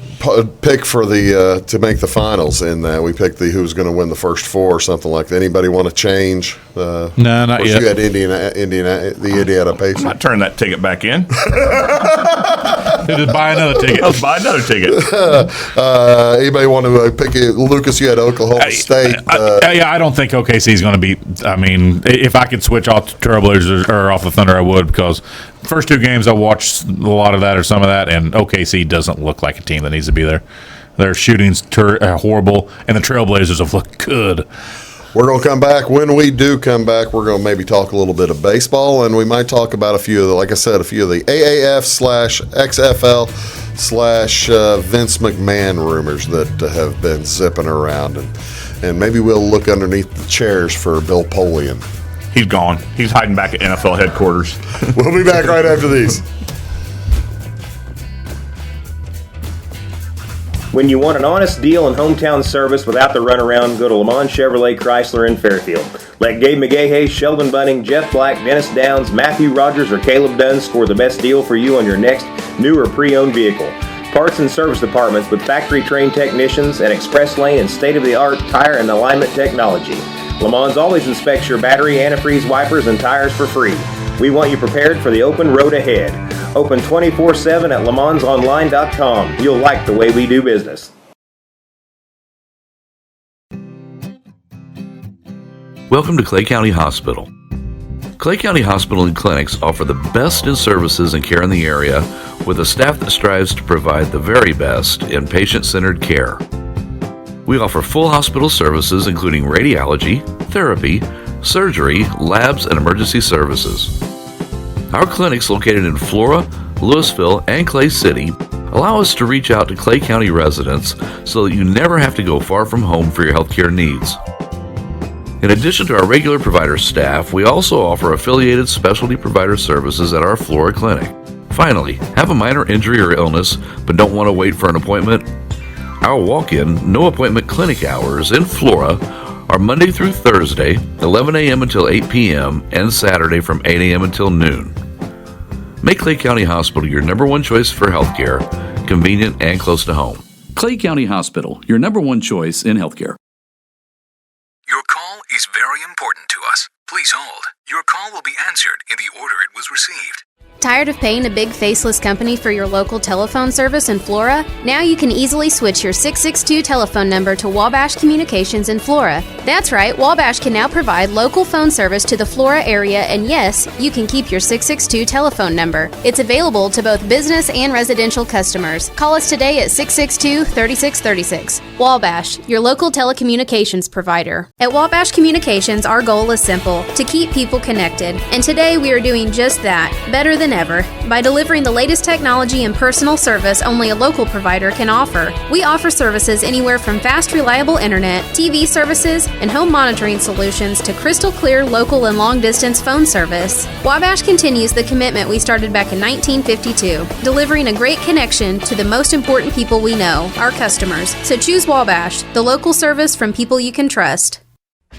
pick for the to make the finals in that. We picked who's going to win the first 4 or something like that. Anybody want to change? No, not yet. You had the Indiana Pacers. I'm not turning that ticket back in. Just buy another ticket. Let's buy another ticket. Anybody want to pick it? Lucas, you had Oklahoma State. Yeah, I don't think OKC is going to be. I mean, if I could switch off the Trailblazers or off the Thunder, I would, because first two games I watched a lot of that or some of that, and OKC doesn't look like a team that needs to be there. Their shooting's horrible, and the Trailblazers have looked good. We're going to come back. When we do come back, we're going to maybe talk a little bit of baseball, and we might talk about a few of the, like I said, a few of the AAF/XFL/Vince McMahon rumors that have been zipping around, and maybe we'll look underneath the chairs for Bill Polian. He's gone. He's hiding back at NFL headquarters. We'll be back right after these. When you want an honest deal and hometown service without the runaround, go to Lamont Chevrolet Chrysler in Fairfield. Let Gabe McGahey, Sheldon Bunning, Jeff Black, Dennis Downs, Matthew Rogers, or Caleb Dunn score the best deal for you on your next new or pre-owned vehicle. Parts and service departments with factory-trained technicians and express lane and state-of-the-art tire and alignment technology. Lamont always inspects your battery, antifreeze, wipers, and tires for free. We want you prepared for the open road ahead. Open 24/7 at LeMansOnline.com. You'll like the way we do business. Welcome to Clay County Hospital. Clay County Hospital and Clinics offer the best in services and care in the area, with a staff that strives to provide the very best in patient-centered care. We offer full hospital services including radiology, therapy, surgery, labs, and emergency services. Our clinics located in Flora, Louisville, and Clay City allow us to reach out to Clay County residents so that you never have to go far from home for your healthcare needs. In addition to our regular provider staff, we also offer affiliated specialty provider services at our Flora clinic. Finally, have a minor injury or illness but don't want to wait for an appointment? Our walk-in, no appointment clinic hours in Flora are Monday through Thursday, 11 a.m. until 8 p.m., and Saturday from 8 a.m. until noon. Make Clay County Hospital your number one choice for healthcare, convenient and close to home. Clay County Hospital, your number one choice in healthcare. Your call is very important to us. Please hold. Your call will be answered in the order it was received. Tired of paying a big faceless company for your local telephone service in Flora? Now you can easily switch your 662 telephone number to Wabash Communications in Flora. That's right, Wabash can now provide local phone service to the Flora area, and yes, you can keep your 662 telephone number. It's available to both business and residential customers. Call us today at 662-3636. Wabash, your local telecommunications provider. At Wabash Communications, our goal is simple: to keep people connected. And today we are doing just that, better than ever, by delivering the latest technology and personal service only a local provider can offer. We offer services anywhere from fast, reliable internet, TV services, and home monitoring solutions to crystal clear local and long-distance phone service. Wabash continues the commitment we started back in 1952, delivering a great connection to the most important people we know, our customers. So choose Wabash, the local service from people you can trust.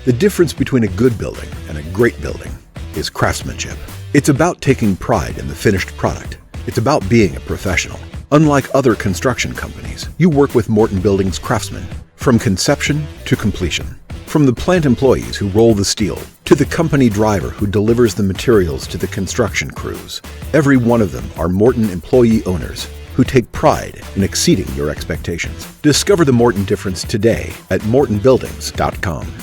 The difference between a good building and a great building is craftsmanship. It's about taking pride in the finished product. It's about being a professional. Unlike other construction companies, you work with Morton Building's craftsmen, from conception to completion. From the plant employees who roll the steel, to the company driver who delivers the materials to the construction crews. Every one of them are Morton employee owners who take pride in exceeding your expectations. Discover the Morton difference today at mortonbuildings.com.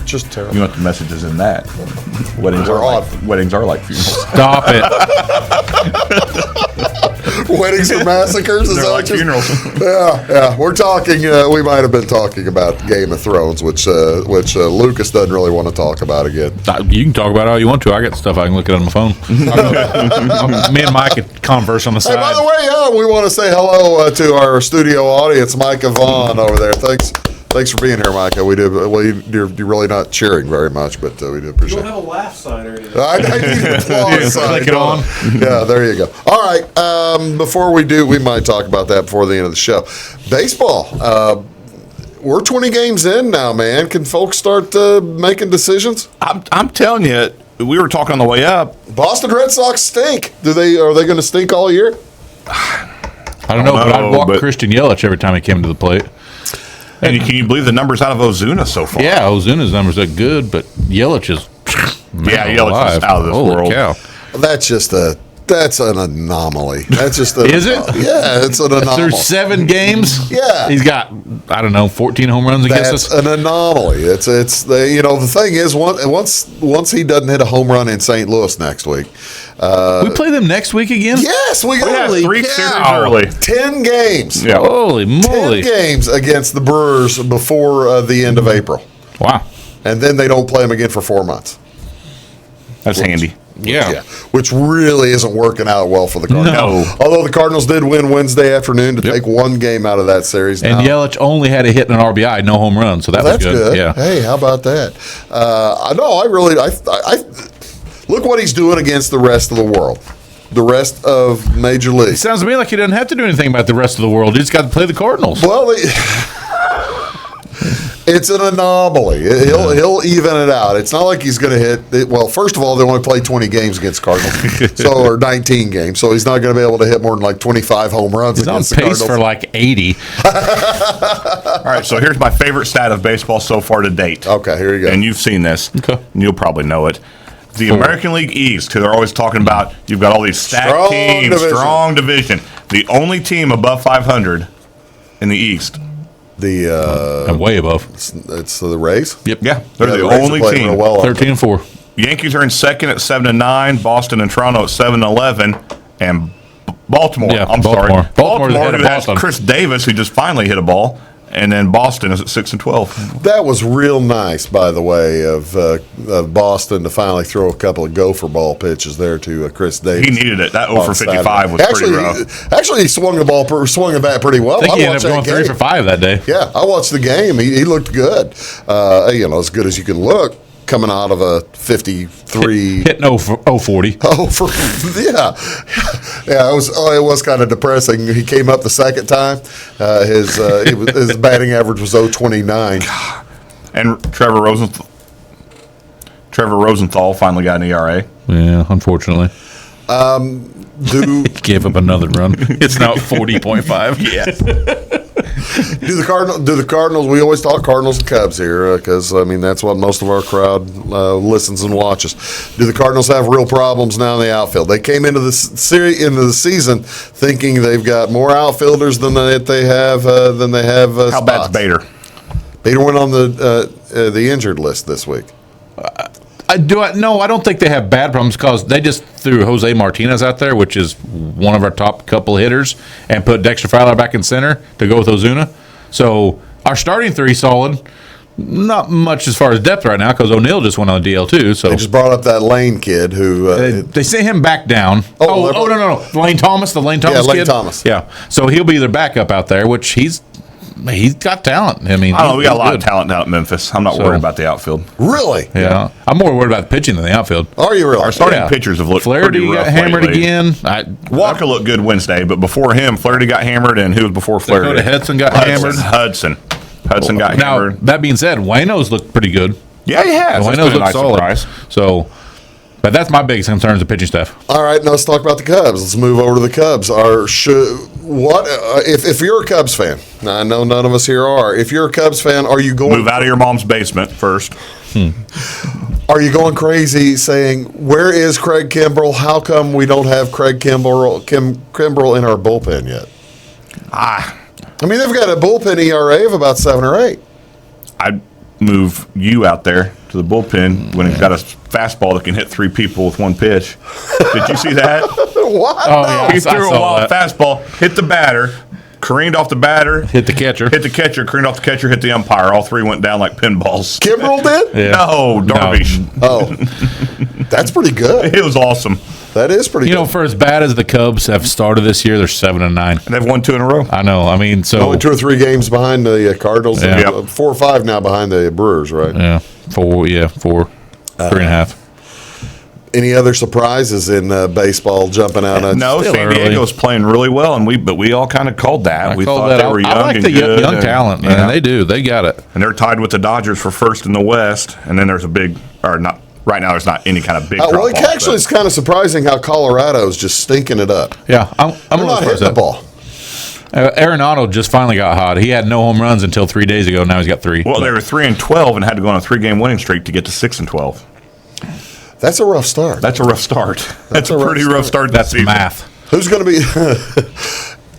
Just terrible. You want the messages in that? Weddings are like funerals. Stop it. Weddings are massacres. Is They're that like funerals. Yeah. We're talking. We might have been talking about Game of Thrones, which Lucas doesn't really want to talk about again. You can talk about it all you want to. I got stuff I can look at on my phone. Me and Mike could converse on the side. Hey, by the way, we want to say hello to our studio audience, Micah Vaughan over there. Thanks for being here, Micah. We do. Well, you're really not cheering very much, but we do appreciate it. You don't have a laugh sign or anything. I need an applause sign. Click it on. Yeah, there you go. All right. Before we do, we might talk about that before the end of the show. Baseball. We're 20 games in now, man. Can folks start making decisions? I'm telling you, we were talking on the way up. Boston Red Sox stink. Are they going to stink all year? I don't know, but I'd walk Christian Yelich every time he came to the plate. And can you believe the numbers out of Ozuna so far? Yeah, Ozuna's numbers are good, but Yelich is Yelich is out of this world. Cow. That's an anomaly. That's just Is it? Yeah, it's an anomaly. Through 7 games, yeah, he's got 14 home runs against us. That's an anomaly. It's the thing is once he doesn't hit a home run in St. Louis next week. We play them next week again? Yes, we have 3 series early. 10 games. Yeah. Holy moly. 10 games against the Brewers before the end of April. Wow. And then they don't play them again for 4 months. That's handy. Yeah. Which really isn't working out well for the Cardinals. No. Although the Cardinals did win Wednesday afternoon to take 1 game out of that series. And Yelich only had a hit and an RBI, no home run, so that's good. Yeah. Hey, how about that? I look what he's doing against the rest of the world. The rest of Major League. It sounds to me like he doesn't have to do anything about the rest of the world. He's got to play the Cardinals. Well, it's an anomaly. He'll even it out. It's not like he's going to hit. Well, first of all, they only play 20 games against Cardinals, or 19 games, so he's not going to be able to hit more than 25 home runs. He's against on pace the for 80. All right, so here's my favorite stat of baseball so far to date. Okay, here you go. And you've seen this. Okay. And you'll probably know it. The American League East, because they're always talking about you've got all these stacked teams, strong division. The only team above 500 in the East. I'm way above. It's the Rays. Yep. Yeah, they're the only team. 13-4. Yankees are in second at 7-9. Boston and Toronto at 7-11, and Baltimore. Yeah, I'm Baltimore. sorry, Baltimore who has Boston. Chris Davis, who just finally hit a ball, and then Boston is at 6-12. That was real nice, by the way, of Boston to finally throw a couple of gopher ball pitches there to Chris Davis. He needed it. That 0 for 55 was pretty rough. Actually, he swung the bat pretty well. I think he ended up going 3 for 5 that day. Yeah, I watched the game. He looked good. As good as you can look coming out of a 53. Hitting 0 for 40. Yeah. It was kind of depressing. He came up the second time. His batting average was 0.29. And Trevor Rosenthal finally got an ERA. Yeah, unfortunately. He gave up another run. It's now 40.5. Yeah. Do the Cardinals? We always talk Cardinals and Cubs here because that's what most of our crowd listens and watches. Do the Cardinals have real problems now in the outfield? They came into the season thinking they've got more outfilders than they have How spots. bad's Bader? Bader went on the injured list this week. No, I don't think they have bad problems because they just threw Jose Martinez out there, which is one of our top couple hitters, and put Dexter Fowler back in center to go with Ozuna. So our starting 3 solid. Not much as far as depth right now because O'Neill just went on the DL too. So they just brought up that Lane kid who they sent him back down. No, Lane Thomas, the Lane Thomas kid. Thomas. Yeah, so he'll be their backup out there, which he's got talent. I don't know. We got a lot of talent down at Memphis. I'm not worried about the outfield. Really? Yeah. I'm more worried about the pitching than the outfield. Are you really? Our starting pitchers have looked Flaherty pretty rough got hammered lately. again. Walker looked good Wednesday, but before him, Flaherty got hammered, and who was before Flaherty? Hudson got hammered. Hudson got hammered. Now, that being said, Wayno's looked pretty good. Yeah, he has. Wayno's looked solid. Surprise. So, but that's my biggest concern is the pitching staff. All right, now let's talk about the Cubs. Let's move over to the Cubs. If you're a Cubs fan, now I know none of us here are. If you're a Cubs fan, are you going move out of your mom's basement first? Are you going crazy saying, where is Craig Kimbrell? How come we don't have Craig Kimbrell in our bullpen yet? They've got a bullpen ERA of about 7 or 8. I'd move you out there to the bullpen when he's got a fastball that can hit 3 people with 1 pitch. Did you see that? What? Oh, yeah, he threw a wild fastball, hit the batter, careened off the batter, hit the catcher, careened off the catcher, hit the umpire. All 3 went down like pinballs. Kimbrell did? Yeah. No, Darvish. Oh, that's pretty good. It was awesome. That is pretty good. For as bad as the Cubs have started this year, they're 7-9. And they've won 2 in a row. I know. Only 2 or 3 games behind the Cardinals. Yeah. 4 or 5 now behind the Brewers, right? Yeah, 4. 3.5. Any other surprises in baseball jumping out? No, San Diego's playing really well, but we all kind of called that. We thought they were young I like and the good. young talent, man. They do. They got it. And they're tied with the Dodgers for first in the West. And then there's right now there's not any kind of big drop-off. It's kind of surprising how Colorado's just stinking it up. Yeah, I'm not hitting the ball. Arenado just finally got hot. He had no home runs until 3 days ago. Now he's got 3. Well, they were 3-12 and had to go on a 3-game winning streak to get to 6-12. That's a rough start. That's a rough start. That's a pretty rough start. That's math. Who's going to be?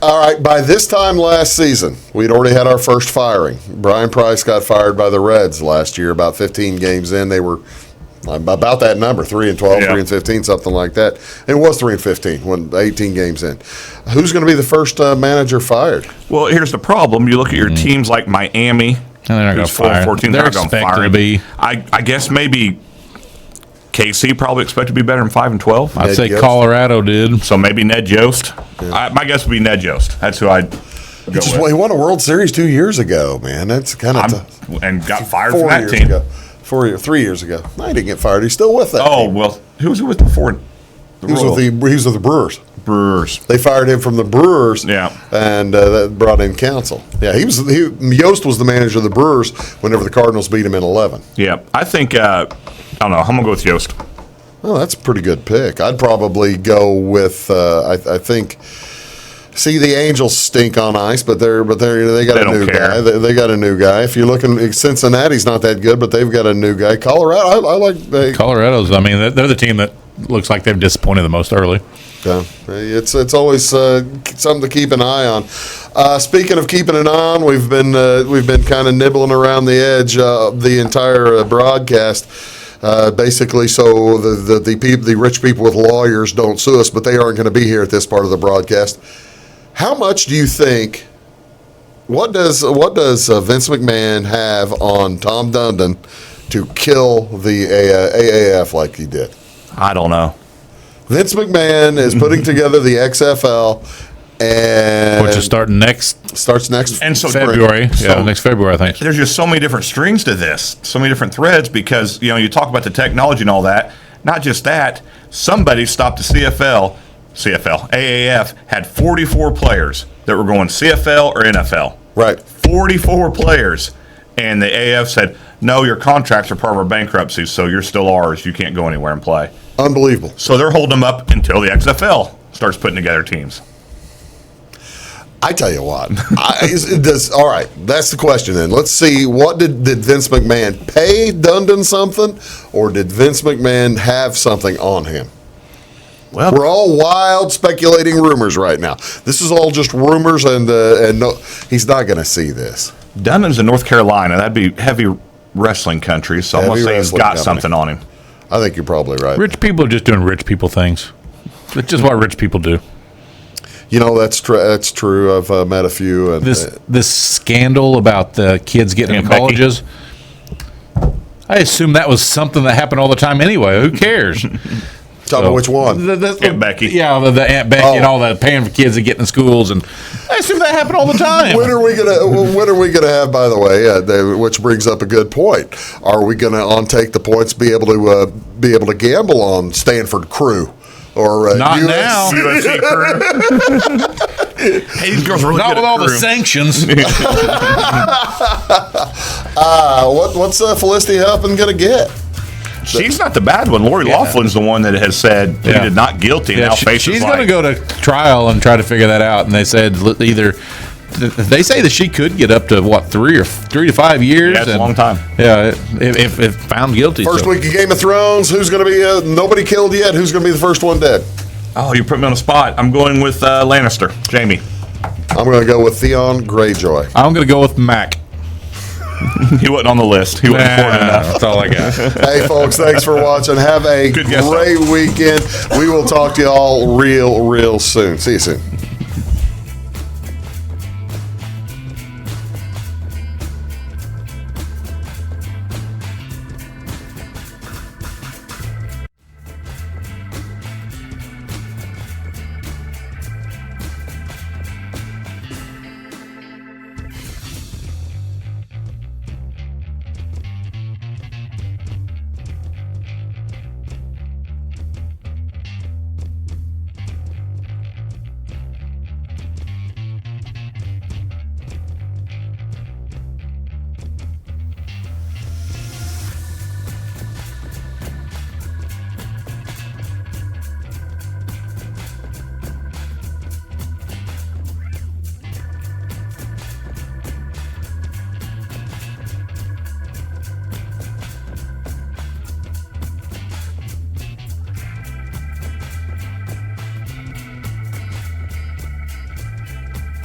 All right. By this time last season, we'd already had our first firing. Brian Price got fired by the Reds last year. About 15 games in, they were about that number, 3-12, 3-15, something like that. It was 3-15 when 18 games in. Who's going to be the first manager fired? Well, here's the problem. You look at your teams like Miami. And they're not going to fire. 14, they're expected to be. I guess maybe KC probably expect to be better than 5-12. I'd say Colorado did. So maybe Ned Yost. Yeah. My guess would be Ned Yost. That's who I'd go with. He won a World Series 2 years ago, man. That's kind of tough. And got fired from that team. 3 years ago. No, he didn't get fired. He's still with that team. Well, who was he with before? He was with the Brewers. Brewers. They fired him from the Brewers. Yeah. And that brought in counsel. Yeah, Yost was the manager of the Brewers whenever the Cardinals beat him in 11. Yeah. I think, I don't know. I'm going to go with Yost. Well, that's a pretty good pick. I'd probably go with, I think, see, the Angels stink on ice, but they got a new guy. They got a new guy. If you're looking, Cincinnati's not that good, but they've got a new guy. Colorado, I like. Colorado's. I mean, they're the team that looks like they've disappointed the most early. Yeah, it's always something to keep an eye on. Speaking of keeping it on, we've been kind of nibbling around the edge the entire broadcast. Basically, so the rich people with lawyers don't sue us, but they aren't going to be here at this part of the broadcast. How much do you think? What does Vince McMahon have on Tom Dundon to kill the AAF like he did? I don't know. Vince McMahon is putting together the XFL, and which is starts next and so February. Next February, I think. There's just so many different strings to this, so many different threads, because you talk about the technology and all that. Not just that, somebody stopped the AAF had 44 players that were going CFL or NFL. Right. 44 players, and the AAF said, "No, your contracts are part of our bankruptcy, so you're still ours. You can't go anywhere and play." Unbelievable. So they're holding them up until the XFL starts putting together teams. I tell you what. All right, that's the question then. Let's see, what did Vince McMahon pay Dundon something, or did Vince McMahon have something on him? Well, we're all wild speculating rumors right now. This is all just rumors, and no, he's not going to see this. Dundon's in North Carolina. That'd be heavy wrestling country, so I'm going to say he's got something on him. I think you're probably right. Rich people are just doing rich people things. It's just what rich people do. That's true. I've met a few. And this scandal about the kids getting into colleges, I assume that was something that happened all the time anyway. Who cares? Talking about which one? Aunt Becky. Yeah, the Aunt Becky and all that, paying for kids to get in schools, and I assume that happened all the time. When are we gonna have? By the way, which brings up a good point. Are we gonna take the points, be able to gamble on Stanford Crew? Or not US? Now. USC Crew. Hey, these girls are really not good with at all crew. the sanctions. What's Felicity Huffman going to get? She's not the bad one. Lori Laughlin's the one that has said he did not guilty. Yeah, now she's going to go to trial and try to figure that out. And they said they say that she could get up to 3 to 5 years. Yeah, it's a long time. Yeah, if found guilty. First week of Game of Thrones. Who's going to be nobody killed yet? Who's going to be the first one dead? Oh, you put me on the spot. I'm going with Lannister, Jamie. I'm going to go with Theon Greyjoy. I'm going to go with Mac. He wasn't on the list. He wasn't important enough. That's all I got. Hey, folks, thanks for watching. Have a great weekend. We will talk to you all real soon. See you soon.